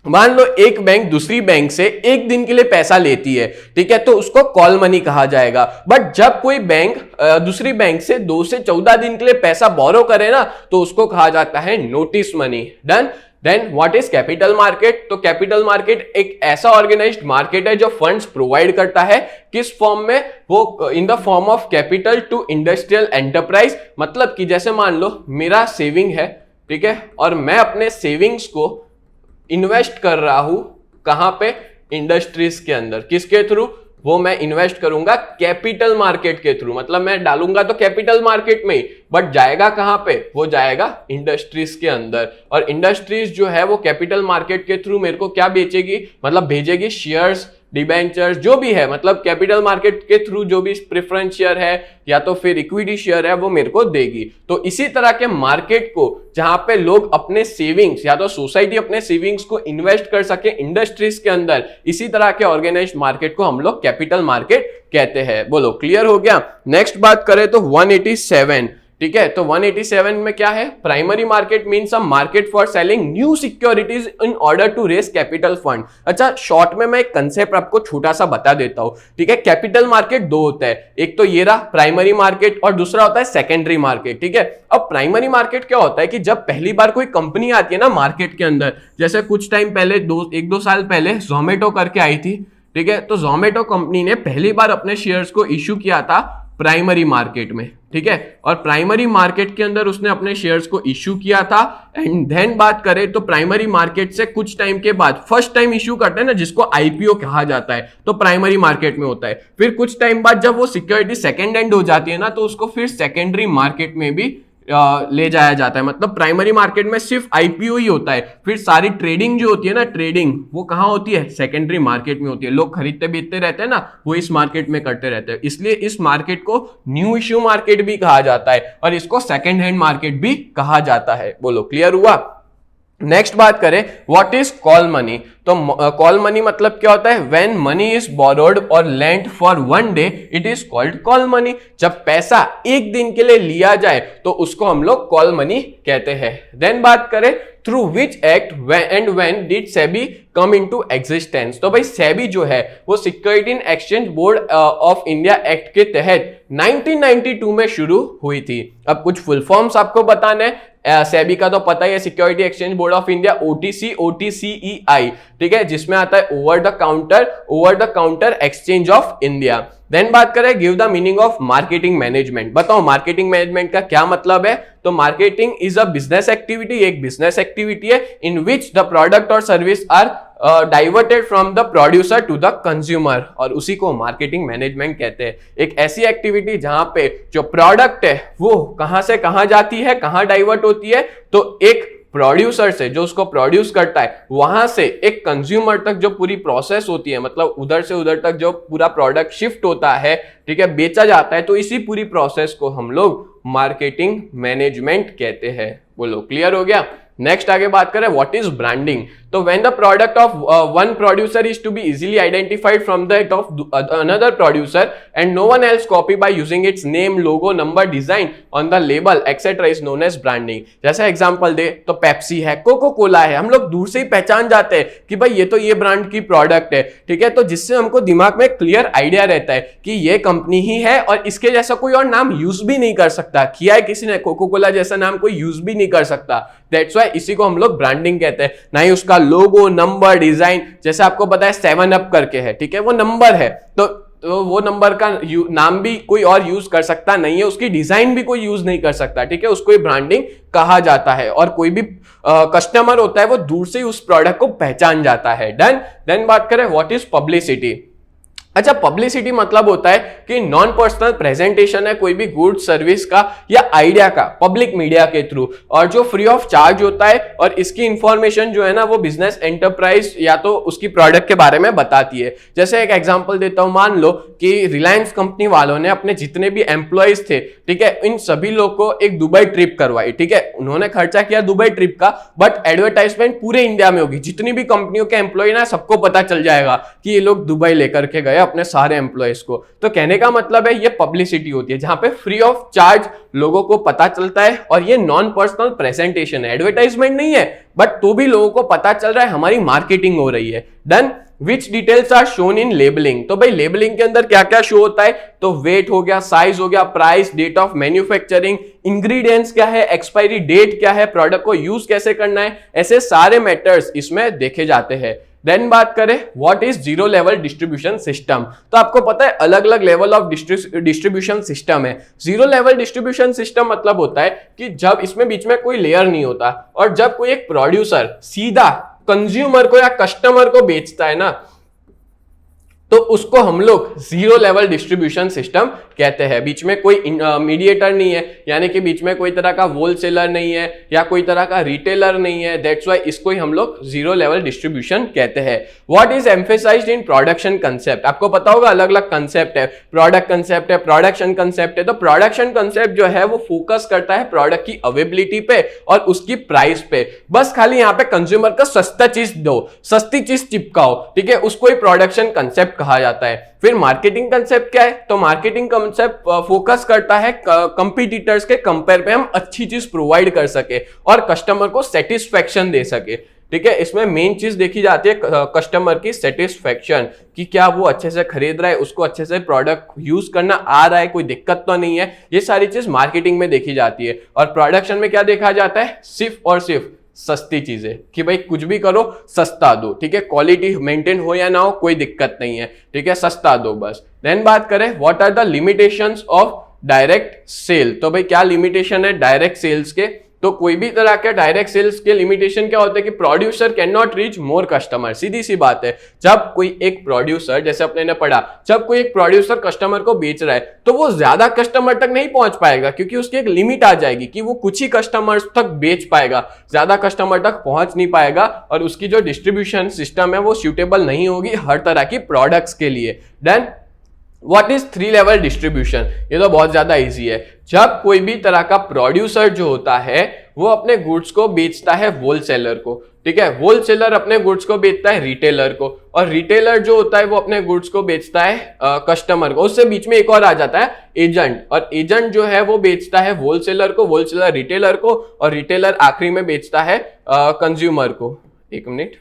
मान लो एक बैंक दूसरी बैंक से 1 दिन के लिए पैसा लेती है, ठीक है, तो उसको कॉल मनी कहा जाएगा। बट जब कोई बैंक दूसरी बैंक से 2 से 14 दिन के लिए पैसा बोरो करे ना तो उसको कहा जाता है notice money. Done. Then what is capital market? तो कैपिटल मार्केट एक ऐसा ऑर्गेनाइज्ड मार्केट है जो फंड्स प्रोवाइड करता है, किस फॉर्म में? वो in the form of capital to industrial enterprise. मतलब कि जैसे मान लो मेरा सेविंग है, ठीक है, और मैं अपने सेविंग्स को इन्वेस्ट कर रहा हूं कहां पे? इंडस्ट्रीज के अंदर। किसके थ्रू? वो मैं इन्वेस्ट करूंगा कैपिटल मार्केट के थ्रू, मतलब मैं डालूंगा तो कैपिटल मार्केट में ही, बट जाएगा कहां पे? वो जाएगा इंडस्ट्रीज के अंदर। और इंडस्ट्रीज जो है वो कैपिटल मार्केट के थ्रू मेरे को क्या बेचेगी? मतलब भेजेगी शेयर्स, डिबेंचर्स, जो भी है, मतलब कैपिटल मार्केट के थ्रू जो भी प्रेफरेंस शेयर है या तो फिर इक्विटी शेयर है वो मेरे को देगी। तो इसी तरह के मार्केट को जहां पे लोग अपने सेविंग्स या तो सोसाइटी अपने सेविंग्स को इन्वेस्ट कर सके इंडस्ट्रीज के अंदर, इसी तरह के ऑर्गेनाइज्ड मार्केट को हम लोग कैपिटल मार्केट कहते हैं। बोलो क्लियर हो गया? नेक्स्ट बात करें तो 187, ठीक है। तो 187 में क्या है, primary market means a market for selling new securities in order to raise capital fund. अच्छा, शॉर्ट में मैं एक कंसेप्ट आपको छोटा सा बता देता हूं, ठीक है। कैपिटल मार्केट दो होता है, एक तो ये रहा प्राइमरी मार्केट और दूसरा होता है सेकेंडरी मार्केट, ठीक है। अब प्राइमरी मार्केट क्या होता है कि जब पहली बार कोई कंपनी आती है ना मार्केट के अंदर, जैसे कुछ टाइम पहले एक दो साल पहले जोमेटो करके आई थी, ठीक है। तो जोमेटो कंपनी ने पहली बार अपने शेयर्स को इश्यू किया था प्राइमरी मार्केट में, ठीक है। और प्राइमरी मार्केट के अंदर उसने अपने शेयर्स को इश्यू किया था। एंड देन बात करें तो प्राइमरी मार्केट से कुछ टाइम के बाद फर्स्ट टाइम इश्यू करते हैं ना, जिसको आईपीओ कहा जाता है, तो प्राइमरी मार्केट में होता है। फिर कुछ टाइम बाद जब वो सिक्योरिटी सेकेंड हैंड हो जाती है ना, तो उसको फिर सेकेंडरी मार्केट में भी ले जाया जाता है। मतलब प्राइमरी मार्केट में सिर्फ आईपीओ ही होता है, फिर सारी ट्रेडिंग जो होती है ना, ट्रेडिंग वो कहां होती है, सेकेंडरी मार्केट में होती है। लोग खरीदते बेचते रहते हैं ना, वो इस मार्केट में करते रहते हैं। इसलिए इस मार्केट को न्यू इश्यू मार्केट भी कहा जाता है और इसको सेकेंड हैंड मार्केट भी कहा जाता है। बोलो, क्लियर हुआ? नेक्स्ट बात करें, व्हाट इज कॉल मनी। तो कॉल मनी मतलब क्या होता है, व्हेन मनी इज बोरोड और lent for one day it is called call money. जब पैसा एक दिन के लिए लिया जाए तो उसको हम लोग कॉल मनी कहते हैं। देन बात करें, through which act and when did SEBI come into existence. तो भाई सेबी जो है वो security and exchange board of India act के तहत 1992 में शुरू हुई थी। अब कुछ फुल फॉर्म्स आपको बताने हैं। सेबी का तो पता ही है, security exchange board of India, OTC OTCEI, ठीक है, जिसमें आता है over the counter exchange of India. Then बात करें, give the meaning of marketing management. बताओ मार्केटिंग मैनेजमेंट का क्या मतलब है। तो marketing is a business activity, एक बिजनेस एक्टिविटी है इन विच द प्रोडक्ट और service are diverted from the producer to the consumer, और उसी को मार्केटिंग मैनेजमेंट कहते हैं। एक ऐसी एक्टिविटी जहां पे जो प्रोडक्ट है वो कहां से कहां जाती है, कहां डाइवर्ट होती है, तो एक प्रोड्यूसर से जो उसको प्रोड्यूस करता है वहां से एक कंज्यूमर तक जो पूरी प्रोसेस होती है, मतलब उधर से उधर तक जो पूरा प्रोडक्ट शिफ्ट होता है, ठीक है, बेचा जाता है, तो इसी पूरी प्रोसेस को हम लोग मार्केटिंग मैनेजमेंट कहते हैं। बोलो, क्लियर हो गया? नेक्स्ट आगे बात करें, व्हाट इज ब्रांडिंग। तो when the product of one producer is to be easily identified from that of another producer and no one else copy by using its name, logo, number, design on the label etcetera is known as branding. जैसे example दे तो Pepsi है, cocoa Cola है, हम लोग दूर से ही पहचान जाते हैं कि भाई ये तो ये ब्रांड की प्रोडक्ट है, ठीक है। तो जिससे हमको दिमाग में क्लियर आइडिया रहता है कि ये कंपनी ही है और इसके जैसा कोई और नाम यूज भी नहीं कर सकता। किया है किसी ने, कोको कोला जैसा नाम कोई यूज भी नहीं कर सकता। दैट्स व्हाई इसी को हम लोग ब्रांडिंग कहते हैं। ना ही उसका लोगो, नंबर, डिजाइन, जैसे आपको पता है 7 अप करके है, ठीक है, वो नंबर है, तो वो नंबर का नाम भी कोई और यूज कर सकता नहीं है, उसकी डिजाइन भी कोई यूज नहीं कर सकता, ठीक है, उसको ब्रांडिंग कहा जाता है। और कोई भी कस्टमर होता है वो दूर से ही उस प्रोडक्ट को पहचान जाता है। डन। देन बात करें, व्हाट इज पब्लिसिटी। अच्छा, पब्लिसिटी मतलब होता है कि नॉन पर्सनल प्रेजेंटेशन है कोई भी गुड सर्विस का या आइडिया का पब्लिक मीडिया के थ्रू, और जो फ्री ऑफ चार्ज होता है, और इसकी इंफॉर्मेशन जो है ना वो बिजनेस एंटरप्राइज या तो उसकी प्रोडक्ट के बारे में बताती है। जैसे एक एग्जांपल देता हूं, मान लो कि रिलायंस कंपनी वालों ने अपने जितने भी एम्प्लॉयज थे, ठीक है, इन सभी लोग को एक दुबई ट्रिप करवाई, ठीक है, उन्होंने खर्चा किया दुबई ट्रिप का, बट एडवर्टाइजमेंट पूरे इंडिया में होगी, जितनी भी कंपनियों के एम्प्लॉय ना सबको पता चल जाएगा कि ये लोग दुबई लेकर के गए अपने सारे एम्प्लॉयज को। तो कहने का मतलब है ये पब्लिसिटी होती है जहां पे फ्री ऑफ चार्ज लोगों को पता चलता है, और ये नॉन पर्सनल प्रेजेंटेशन है, एडवर्टाइजमेंट नहीं है, बट तो भी लोगों को पता चल रहा है हमारी मार्केटिंग हो रही है। Done. Which details are shown in labelling. तो भाई लेबलिंग के अंदर क्या क्या शो होता है, तो वेट हो गया, साइज हो गया, price, date of manufacturing, ingredients क्या है, एक्सपायरी डेट क्या है, प्रोडक्ट को यूज कैसे करना है, ऐसे सारे मैटर्स इसमें देखे जाते हैं। देन बात करें, what is zero level distribution system. तो आपको पता है अलग अलग लेवल ऑफ डिस्ट्रीब्यूशन सिस्टम है। जीरो लेवल डिस्ट्रीब्यूशन सिस्टम मतलब होता है कि जब इसमें बीच में कोई लेयर नहीं होता, और जब कोई एक प्रोड्यूसर सीधा कंज्यूमर को या कस्टमर को बेचता है ना, तो उसको हम लोग जीरो लेवल डिस्ट्रीब्यूशन सिस्टम कहते हैं। बीच में कोई मीडिएटर नहीं है, यानी कि बीच में कोई तरह का होलसेलर नहीं है या कोई तरह का रिटेलर नहीं है। दैट्स व्हाई इसको ही हम लोग जीरो लेवल डिस्ट्रीब्यूशन कहते हैं। What is emphasised in production concept. आपको पता होगा अलग अलग कंसेप्ट है, प्रोडक्ट कंसेप्ट है, प्रोडक्शन कंसेप्ट है। तो प्रोडक्शन कंसेप्ट जो है वो फोकस करता है प्रोडक्ट की अवेबिलिटी पे और उसकी प्राइस पे। बस खाली यहाँ पे कंज्यूमर का सस्ता चीज दो, सस्ती चीज चिपकाओ, ठीक है, उसको ही प्रोडक्शन कंसेप्ट कहा जाता है। फिर मार्केटिंग कंसेप्ट क्या है, तो मार्केटिंग कंसेप्ट फोकस करता है कंपटीटर्स के कंपेयर पे हम अच्छी चीज प्रोवाइड कर सके और कस्टमर को सेटिस्फेक्शन दे सके। ठीक है, इसमें मेन चीज देखी जाती है कस्टमर की सेटिस्फेक्शन, कि क्या वो अच्छे से खरीद रहा है, उसको अच्छे से प्रोडक्ट यूज करना आ रहा है, कोई दिक्कत तो नहीं है। ये सारी चीज मार्केटिंग में देखी जाती है। और प्रोडक्शन में क्या देखा जाता है, सिर्फ और सिर्फ सस्ती चीजें, कि भाई कुछ भी करो सस्ता दो। ठीक है, क्वालिटी मेंटेन हो या ना हो कोई दिक्कत नहीं है। ठीक है, सस्ता दो बस। देन बात करें what are the limitations of direct sale, तो भाई क्या लिमिटेशन है डायरेक्ट सेल्स के, तो कोई भी तरह के डायरेक्ट सेल्स के लिमिटेशन क्या होता है कि producer can not reach more customer. सीधी सी बात है, जब कोई एक प्रोड्यूसर, जैसे अपने ने पढ़ा, जब कोई एक प्रोड्यूसर कस्टमर को बेच रहा है तो वो ज्यादा कस्टमर तक नहीं पहुंच पाएगा, क्योंकि उसकी एक लिमिट आ जाएगी कि वो कुछ ही कस्टमर्स तक बेच पाएगा, ज्यादा कस्टमर तक पहुंच नहीं पाएगा, और उसकी जो डिस्ट्रीब्यूशन सिस्टम है वो सूटेबल नहीं होगी हर तरह की प्रोडक्ट्स के लिए। Then what is 3 level distribution, ये तो बहुत ज्यादा इजी है। जब कोई भी तरह का प्रोड्यूसर जो होता है वो अपने गुड्स को बेचता है होलसेलर को, ठीक है, होलसेलर अपने गुड्स को बेचता है रिटेलर को, और रिटेलर जो होता है वो अपने गुड्स को बेचता है कस्टमर को। उससे बीच में एक और आ जाता है एजेंट, और एजेंट जो है वो बेचता है होलसेलर को, होलसेलर रिटेलर को, और रिटेलर आखिरी में बेचता है कंज्यूमर को। एक मिनट,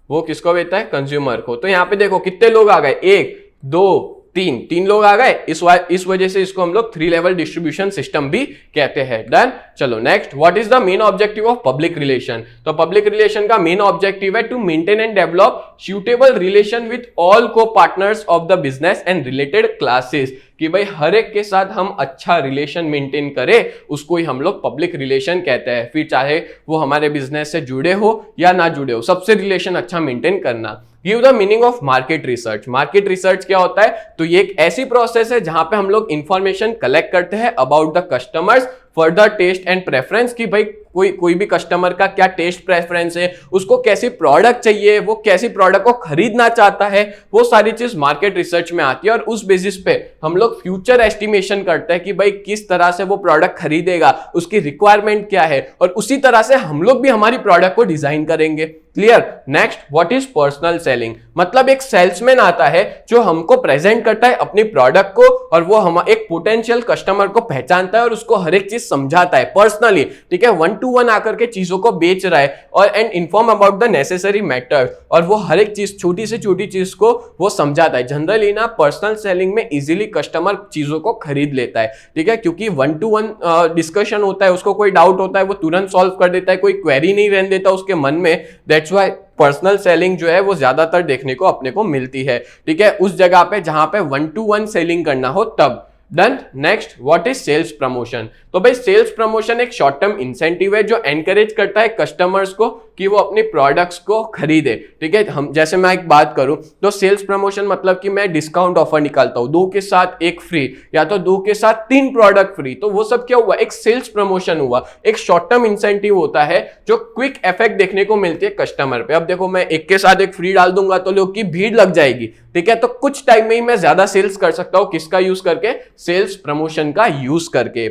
वो किसको बेचता है, कंज्यूमर को। तो यहाँ पे देखो कितने लोग आ गए, 1 2 3 लोग आ गए। इस वजह से इसको हम लोग 3 लेवल डिस्ट्रीब्यूशन सिस्टम भी कहते हैं। डन, चलो next, what is the main objective of public relation, तो पब्लिक रिलेशन का मेन ऑब्जेक्टिव है to maintain and develop suitable relation with all co partners of the business and related classes, कि भाई हर एक के साथ हम अच्छा रिलेशन मेंटेन करें, उसको ही हम लोग पब्लिक रिलेशन कहते हैं। फिर चाहे वो हमारे बिजनेस से जुड़े हो या ना जुड़े हो, सबसे रिलेशन अच्छा मेंटेन करना। Give the meaning of market research, market research क्या होता है, तो ये एक ऐसी प्रोसेस है जहां पे हम लोग इंफॉर्मेशन कलेक्ट करते हैं about the customers further taste and preference, कि भाई कोई भी कस्टमर का क्या टेस्ट प्रेफरेंस है, उसको कैसी प्रोडक्ट चाहिए, वो कैसी प्रोडक्ट को खरीदना चाहता है, वो सारी चीज मार्केट रिसर्च में आती है। और उस बेसिस पे हम लोग फ्यूचर एस्टिमेशन करते हैं कि भाई किस तरह से वो प्रोडक्ट खरीदेगा, उसकी रिक्वायरमेंट क्या है, और उसी तरह से हम लोग भी हमारी प्रोडक्ट को डिजाइन करेंगे। Clear. Next, what is personal selling, मतलब एक सेल्समैन आता है जो हमको प्रेजेंट करता है अपनी प्रोडक्ट को, और वो हम एक पोटेंशियल कस्टमर को पहचानता है और उसको हर एक चीज समझाता है पर्सनली। ठीक है, 1 to 1 आकर के चीजों को बेच रहा है, और and inform about the necessary matter, और वो हर एक चीज, छोटी से छोटी चीज को वो समझाता है। जनरली ना पर्सनल सेलिंग में इजीली कस्टमर चीजों को खरीद लेता है। ठीक है, क्योंकि 1 to 1 डिस्कशन होता है, उसको कोई डाउट होता है वो तुरंत सॉल्व कर देता है, कोई क्वेरी नहीं रहने देता उसके मन में। दैट्स व्हाई पर्सनल सेलिंग जो है वो ज्यादातर देखने को अपने को मिलती है। ठीक है, उस जगह पे जहां पे 1 to 1 सेलिंग करना हो तब। Done. Next, what is sales promotion, तो भाई सेल्स प्रमोशन एक शॉर्ट टर्म इंसेंटिव है जो एनकरेज करता है कस्टमर्स को कि वो अपनी प्रोडक्ट्स को खरीदे। ठीक है, हम जैसे मैं एक बात करूं तो सेल्स प्रमोशन मतलब कि मैं डिस्काउंट ऑफर निकालता हूं, 2 के साथ 1 फ्री, या तो 2 के साथ 3 प्रोडक्ट फ्री, तो वो सब क्या हुआ, एक सेल्स प्रमोशन हुआ, एक शॉर्ट टर्म इंसेंटिव होता है जो क्विक इफेक्ट देखने को मिलती है कस्टमर पे। अब देखो मैं 1 के साथ 1 फ्री डाल दूंगा तो लोग की भीड़ लग जाएगी। ठीक है, तो कुछ टाइम में ही मैं ज्यादा सेल्स कर सकता हूं, किसका यूज करके, सेल्स प्रमोशन का यूज करके।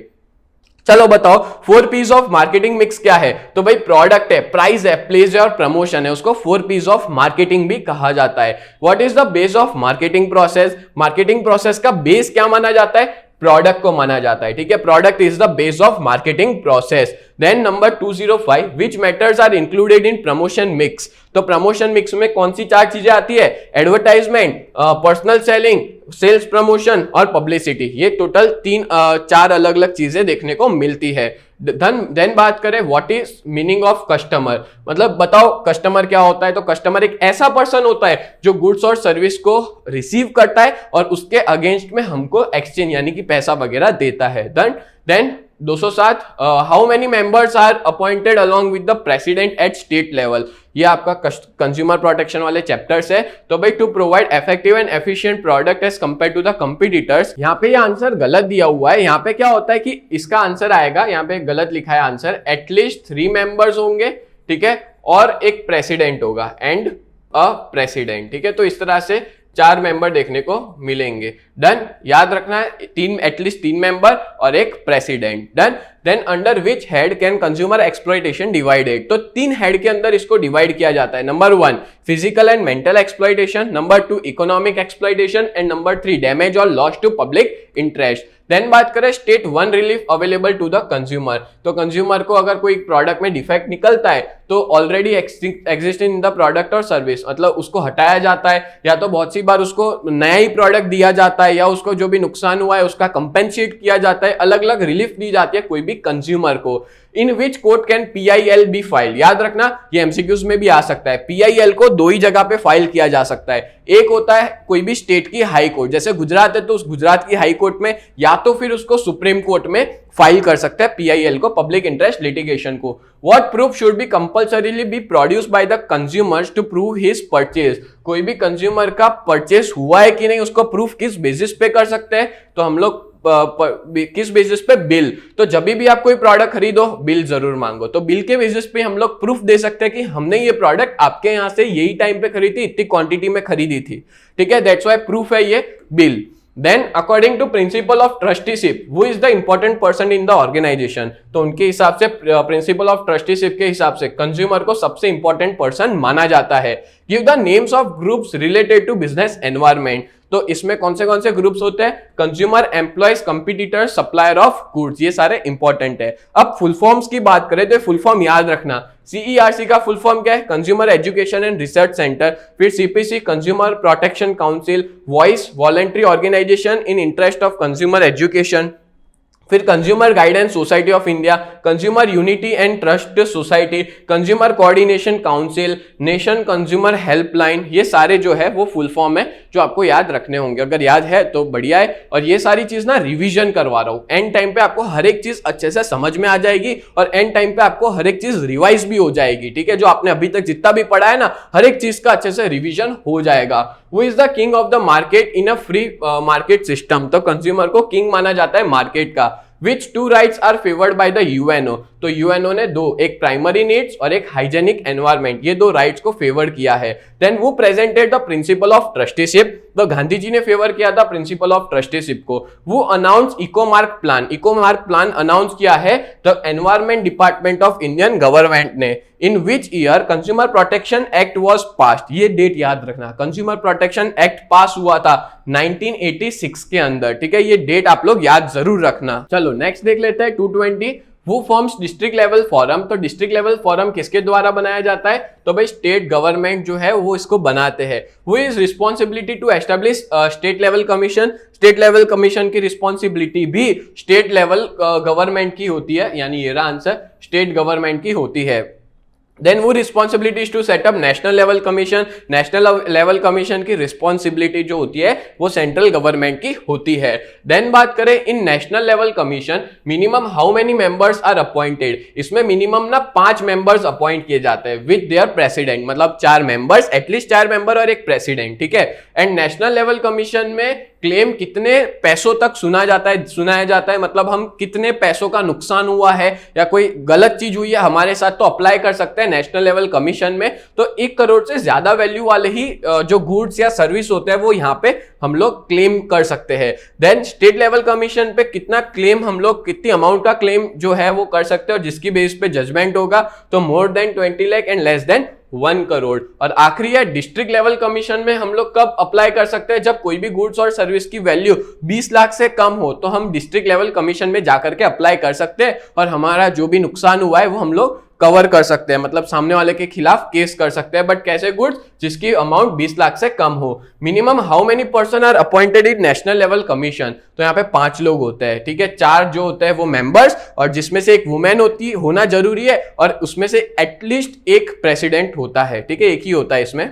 चलो बताओ 4 P's ऑफ मार्केटिंग मिक्स क्या है, तो भाई प्रोडक्ट है, प्राइस है, प्लेस है और प्रमोशन है, उसको 4 P's ऑफ मार्केटिंग भी कहा जाता है। What is the base of marketing process, marketing process का बेस क्या माना जाता है, प्रोडक्ट को माना जाता है। ठीक है, product is the base of marketing process. Then number 205, which matters are included in promotion mix, तो प्रमोशन मिक्स में कौन सी 4 चीजें आती है, advertisement, personal selling, sales promotion और पब्लिसिटी। ये टोटल 4 अलग अलग चीजें देखने को मिलती है। देन बात करें what is meaning of customer, मतलब बताओ कस्टमर क्या होता है, तो कस्टमर एक ऐसा पर्सन होता है जो गुड्स और सर्विस को रिसीव करता है और उसके अगेंस्ट में हमको एक्सचेंज यानी कि पैसा वगैरह देता है। Then 207, how many members are appointed along with the president at state level, ये आपका कंज्यूमर प्रोटेक्शन वाले चैप्टर्स है। तो भाई to provide effective and efficient product as compare to the competitors, यहाँ पे ये आंसर गलत दिया हुआ है। यहाँ पे क्या होता है कि इसका आंसर आएगा, यहाँ पे गलत लिखा है आंसर, एटलीस्ट 3 मेंबर्स होंगे, ठीक है, और एक प्रेसिडेंट होगा एंड अ प्रेसिडेंट। ठीक है, तो इस तरह से 4 मेंबर देखने को मिलेंगे। डन, याद रखना है एटलीस्ट 3 मेंबर और एक president. Done. Then under which head can consumer exploitation divided, तो 3 हेड के अंदर इसको डिवाइड किया जाता है। Number 1 physical and mental exploitation, number 2 economic exploitation and number 3 damage और loss to public interest. Then बात करें state 1 relief available to the consumer, तो कंज्यूमर को अगर कोई प्रोडक्ट में डिफेक्ट निकलता है तो already exist in the product और सर्विस, मतलब उसको हटाया जाता है या तो बहुत सी बार उसको नया ही प्रोडक्ट दिया जाता है या उसको जो भी नुकसान हुआ है उसका कंपेंसेट किया जाता है, अलग अलग रिलीफ दी जाती है कोई भी कंज्यूमर को। In which court can PIL be file, याद रखना ये MCQs में भी आ सकता है। PIL को 2 ही जगह पे फाइल किया जा सकता है, एक होता है कोई भी स्टेट की हाई कोर्ट, जैसे गुजरात है तो उस गुजरात की हाई कोर्ट में, या तो फिर उसको सुप्रीम कोर्ट में फाइल कर सकता है PIL को, पब्लिक इंटरेस्ट लिटिगेशन को। What proof should be compulsorily be produced by the consumers to prove his purchase, कोई भी कंज्यूमर का परचेज हुआ है कि नहीं उसको प्रूफ किस बेसिस पे कर सकते हैं, तो हम लोग किस बेसिस पे, बिल। तो जब भी आप कोई प्रोडक्ट खरीदो बिल जरूर मांगो, तो बिल के बेसिस पे हम लोग प्रूफ दे सकते हैं कि हमने ये प्रोडक्ट आपके यहां से यही टाइम पे खरीदी, इतनी क्वांटिटी में खरीदी थी, ठीक है, दैट्स व्हाई प्रूफ है ये bill. Then according to principle of trusteeship, who is the important person in the organization, तो उनके हिसाब से प्रिंसिपल ऑफ ट्रस्टीशिप के हिसाब से कंज्यूमर को सबसे इंपॉर्टेंट पर्सन माना जाता है। Give the names of groups related to business environment, तो इसमें कौन से ग्रुप्स होते हैं, consumer, employees, competitor, supplier of goods, ये सारे इंपॉर्टेंट है। अब फुल फॉर्म्स की बात करें तो फुल फॉर्म याद रखना, CERC का फुल फॉर्म क्या है, consumer education and research centre, फिर CPC consumer protection council, voice voluntary organisation in interest of consumer education, फिर consumer guidance society of India, consumer unity and trust society, consumer coordination council, nation consumer helpline, ये सारे जो है वो full form है जो आपको याद रखने होंगे। अगर याद है तो बढ़िया है, और ये सारी चीज ना रिवीजन करवा रहा हूं, एंड टाइम पे आपको हर एक चीज अच्छे से समझ में आ जाएगी और एंड टाइम पे आपको हर एक चीज रिवाइज भी हो जाएगी, ठीक है, जो आपने अभी तक जितना भी पढ़ा है ना हर एक चीज का अच्छे से रिवीजन हो जाएगा। Who is the king of the market in a free market system, तो कंज्यूमर को किंग माना जाता है मार्केट का। Which two rights are favored by the UNO, तो UNO ने 2, एक प्राइमरी नीड्स और एक हाइजेनिक एनवायरमेंट, ये 2 राइट्स को फेवर किया है। देन वो presented the principle of trusteeship, तो गांधी जी ने फेवर किया था प्रिंसिपल ऑफ ट्रस्टीशिप को। वो announce ecomark plan, ecomark plan announce किया है the environment department of Indian government ने। In which year consumer protection act was passed, ये डेट याद रखना, कंज्यूमर प्रोटेक्शन एक्ट पास हुआ था 1986 के अंदर, ठीक है, ये डेट आप लोग याद जरूर रखना। चलो नेक्स्ट देख लेते हैं 220 वो फॉर्म्स डिस्ट्रिक्ट लेवल फोरम, तो डिस्ट्रिक्ट लेवल फोरम किसके द्वारा बनाया जाता है, तो भाई स्टेट गवर्नमेंट जो है वो इसको बनाते हैं। वो is responsibility to establish state level commission, state level commission की रिस्पॉन्सिबिलिटी भी स्टेट लेवल गवर्नमेंट की होती है, यानी ये रहा आंसर, स्टेट गवर्नमेंट की होती है। देन वो responsibility to set up national level commission, national level commission की रिस्पॉन्सिबिलिटी जो होती है वो सेंट्रल गवर्नमेंट की होती है। देन बात करें in national level commission minimum how many members are appointed, इसमें मिनिमम ना 5 मेंबर्स अपॉइंट किए जाते हैं विद देयर प्रेसिडेंट, मतलब 4 मेंबर्स, एटलीस्ट 4 मेंबर और एक प्रेसिडेंट, ठीक है। एंड नेशनल लेवल कमीशन में क्लेम कितने पैसों तक सुनाया जाता है, मतलब हम कितने पैसों का नुकसान हुआ है या कोई गलत चीज हुई है हमारे साथ तो अप्लाई कर सकते हैं नेशनल लेवल कमीशन में। तो 1 करोड़ से ज्यादा वैल्यू वाले ही जो गुड्स या सर्विस होते हैं वो यहाँ पे हम लोग क्लेम कर सकते हैं। देन स्टेट लेवल कमीशन पे कितना क्लेम हम लोग, कितनी अमाउंट का क्लेम जो है वो कर सकते हैं, और जिसकी बेस पे जजमेंट होगा तो more than 20 lakh and less than 1 crore. और आखिरी है डिस्ट्रिक्ट लेवल कमीशन में हम लोग कब अप्लाई कर सकते हैं, जब कोई भी गुड्स और सर्विस की वैल्यू 20 लाख से कम हो तो हम डिस्ट्रिक्ट लेवल कमीशन में जाकर के अप्लाई कर सकते हैं और हमारा जो भी नुकसान हुआ है वो हम लोग कवर कर सकते हैं, मतलब सामने वाले के खिलाफ केस कर सकते हैं। बट कैसे गुड्स, जिसकी अमाउंट 20 लाख से कम हो। Minimum how many person are appointed in national level commission, तो यहाँ पे 5 लोग होते हैं, ठीक है, 4 जो होते हैं वो मेंबर्स और जिसमें से एक वुमेन होना जरूरी है और उसमें से एटलीस्ट एक प्रेसिडेंट होता है, ठीक है, एक ही होता है इसमें।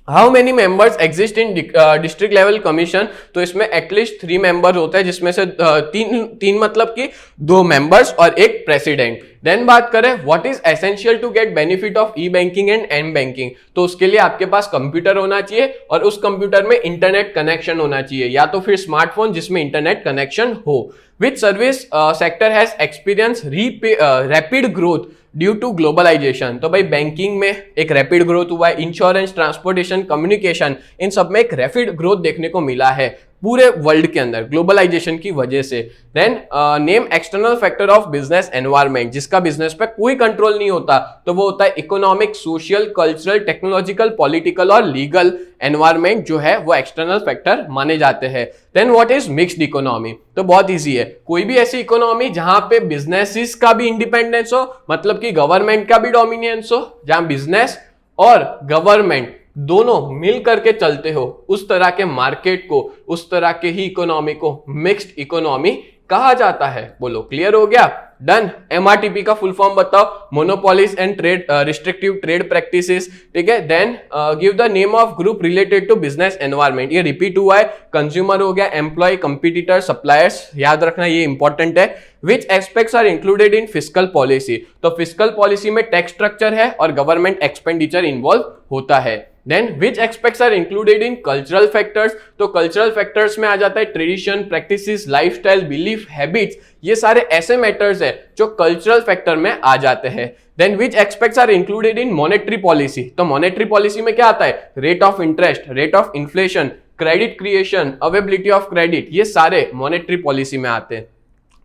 How many members exist in district level commission, तो इसमें एटलीस्ट 3 मेंबर होते हैं जिसमें से तीन मतलब कि 2 मेंबर्स और एक प्रेसिडेंट। देन बात करें what is essential to get benefit of e banking and m banking, तो उसके लिए आपके पास कंप्यूटर होना चाहिए और उस कंप्यूटर में इंटरनेट कनेक्शन होना चाहिए, या तो फिर स्मार्टफोन जिसमें इंटरनेट कनेक्शन हो। Which service sector has experience rapid growth due to globalisation, तो भाई बैंकिंग में एक रैपिड ग्रोथ हुआ है, इंश्योरेंस, ट्रांसपोर्टेशन, कम्युनिकेशन, इन सब में एक रैपिड ग्रोथ देखने को मिला है। पूरे वर्ल्ड के अंदर ग्लोबलाइजेशन की वजह से। Then name external factor of business environment, जिसका बिजनेस पे कोई कंट्रोल नहीं होता, तो वो होता है economic, social, cultural, technological, political और लीगल एनवायरमेंट जो है वो एक्सटर्नल फैक्टर माने जाते हैं। Then what is mixed economy, तो बहुत इजी है, कोई भी ऐसी इकोनॉमी जहां पे बिजनेसेस का भी इंडिपेंडेंस हो, मतलब कि गवर्नमेंट का भी डोमिनेंस हो, जहां बिजनेस और गवर्नमेंट दोनों मिल करके चलते हो, उस तरह के मार्केट को, उस तरह के ही इकोनॉमी को मिक्स्ड इकोनॉमी कहा जाता है। बोलो क्लियर हो गया? डन। एमआरटीपी का फुल फॉर्म बताओ, monopolies and trade restrictive trade practices, ठीक है। Then give the name of group related to business environment, ये रिपीट हुआ है, कंज्यूमर हो गया, एम्प्लॉय, कंपटीटर, सप्लायर्स, याद रखना ये इंपॉर्टेंट है। Which aspects are included in fiscal policy, तो फिस्कल पॉलिसी में टैक्स स्ट्रक्चर है और गवर्नमेंट एक्सपेंडिचर इन्वॉल्व होता है। Then which aspects are included in cultural factors, तो कल्चरल फैक्टर्स में आ जाता है tradition, practices, lifestyle, belief, habits, ये सारे ऐसे मैटर्स है जो कल्चरल फैक्टर में आ जाते हैं। Then which aspects are included in monetary policy, तो मॉनेटरी पॉलिसी में क्या आता है? Rate of interest, rate of inflation, credit creation, availability of credit, ये सारे मॉनेटरी पॉलिसी में आते हैं।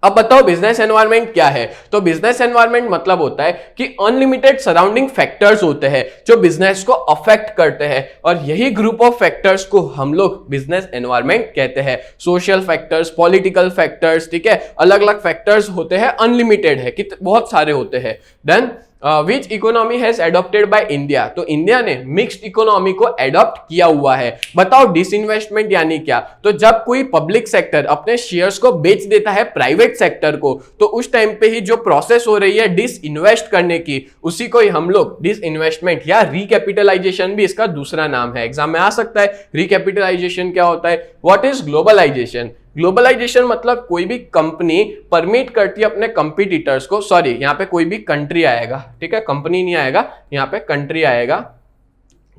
अब बताओ बिजनेस एनवायरनमेंट क्या है, तो बिजनेस एनवायरनमेंट मतलब होता है कि अनलिमिटेड सराउंडिंग फैक्टर्स होते हैं जो बिजनेस को अफेक्ट करते हैं, और यही ग्रुप ऑफ फैक्टर्स को हम लोग बिजनेस एनवायरनमेंट कहते हैं। सोशल फैक्टर्स, पॉलिटिकल फैक्टर्स, ठीक है, अलग अलग फैक्टर्स होते हैं, अनलिमिटेड है, बहुत सारे होते हैं। Then which economy has adopted by India, तो इंडिया ने मिक्स्ड इकोनॉमी को एडॉप्ट किया हुआ है। बताओ डिसइन्वेस्टमेंट यानी क्या, तो जब कोई पब्लिक सेक्टर अपने शेयर्स को बेच देता है प्राइवेट सेक्टर को, तो उस टाइम पे ही जो प्रोसेस हो रही है डिसइन्वेस्ट करने की, उसी को ही हम लोग डिसइन्वेस्टमेंट या रिकैपिटलाइजेशन भी इसका दूसरा नाम है, एग्जाम में आ सकता है। रिकैपिटलाइजेशन क्या होता है? व्हाट इज ग्लोबलाइजेशन, ग्लोबलाइजेशन मतलब कोई भी कंपनी परमिट करती है अपने कंपटीटर्स को, सॉरी यहाँ पे कोई भी कंट्री आएगा, ठीक है, कंपनी नहीं आएगा, यहाँ पे कंट्री आएगा।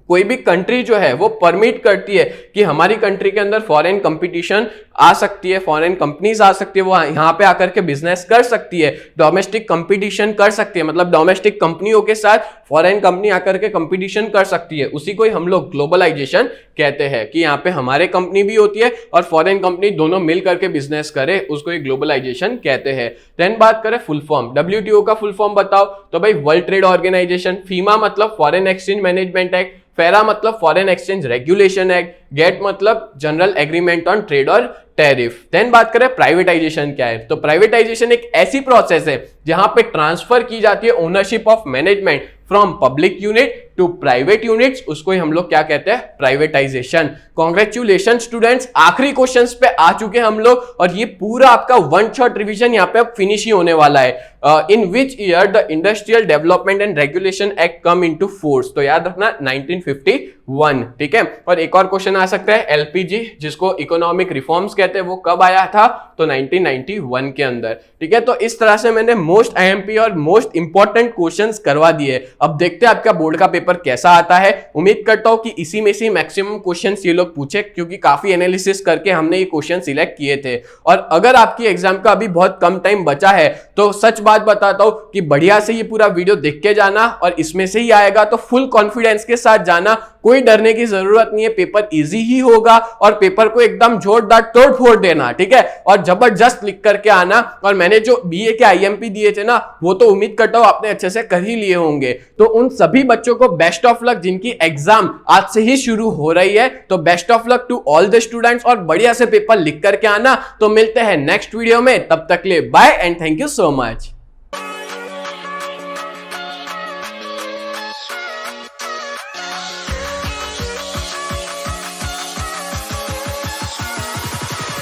कोई भी कंट्री जो है वो परमिट करती है कि हमारी कंट्री के अंदर फॉरेन कंपटीशन आ सकती है, फॉरेन कंपनीज आ सकती है, वो यहाँ पे आकर के बिजनेस कर सकती है, डोमेस्टिक कंपटीशन कर सकती है, मतलब डोमेस्टिक कंपनियों के साथ फॉरेन कंपनी आकर के कंपटीशन कर सकती है, उसी को ही हम लोग ग्लोबलाइजेशन कहते हैं कि यहाँ पे हमारे कंपनी भी होती है और फॉरेन कंपनी दोनों मिल करके बिजनेस करे, उसको ही ग्लोबलाइजेशन कहते हैं। देन बात करें फुल फॉर्म, WTO का फुल फॉर्म बताओ, तो भाई वर्ल्ड ट्रेड ऑर्गेनाइजेशन, फीमा मतलब foreign exchange management act, FERA मतलब foreign exchange regulation act, GATT मतलब जनरल एग्रीमेंट ऑन ट्रेड और टैरिफ। देन बात करें प्राइवेटाइजेशन क्या है, तो प्राइवेटाइजेशन एक ऐसी प्रोसेस है जहां पे ट्रांसफर की जाती है ownership of management from public unit to private units, उसको ही हम लोग क्या कहते हैं? प्राइवेटाइजेशन। कांग्रेचुलेशन स्टूडेंट्स, आखिरी क्वेश्चंस पे आ चुके हैं हम लोग, और ये पूरा आपका वन शॉट रिवीजन यहाँ पे अब फिनिश ही होने वाला है। In which year the industrial development and regulation act come into force, तो याद रखना 1951, ठीक है। और एक और क्वेश्चन आ सकता है LPG, जिसको इकोनॉमिक रिफॉर्म्स कहते हैं, वो कब आया था? तो 1991 के अंदर, ठीक है। तो इस तरह से मैंने मोस्ट IMP और मोस्ट इंपॉर्टेंट क्वेश्चंस करवा दिए। अब देखते हैं आपका बोर्ड का पेपर कैसा आता है। उम्मीद करता हूं कि इसी में से मैक्सिमम क्वेश्चंस ये लोग पूछे, क्योंकि काफी एनालिसिस करके हमने ये क्वेश्चन सिलेक्ट किए थे। और अगर आपकी एग्जाम का अभी बहुत कम टाइम बचा है, तो सच बात बताता हूं कि बढ़िया से ये पूरा वीडियो देख के जाना, और इसमें से ही आएगा तो फुल कॉन्फिडेंस के साथ जाना, कोई डरने की जरूरत नहीं है, पेपर इजी ही होगा, और पेपर को एकदम जोरदार तोड़ फोड़ देना, ठीक है, और जबरदस्त लिख करके आना। और मैंने जो BA के IMP दिए थे ना, वो तो उम्मीद करता हूं आपने अच्छे से कर ही लिए होंगे। तो उन सभी बच्चों को बेस्ट ऑफ लक जिनकी एग्जाम आज से ही शुरू हो रही है, तो best of luck to all the students, और बढ़िया से पेपर लिख करके आना। तो मिलते हैं नेक्स्ट वीडियो में, तब तक ले bye and thank you so much.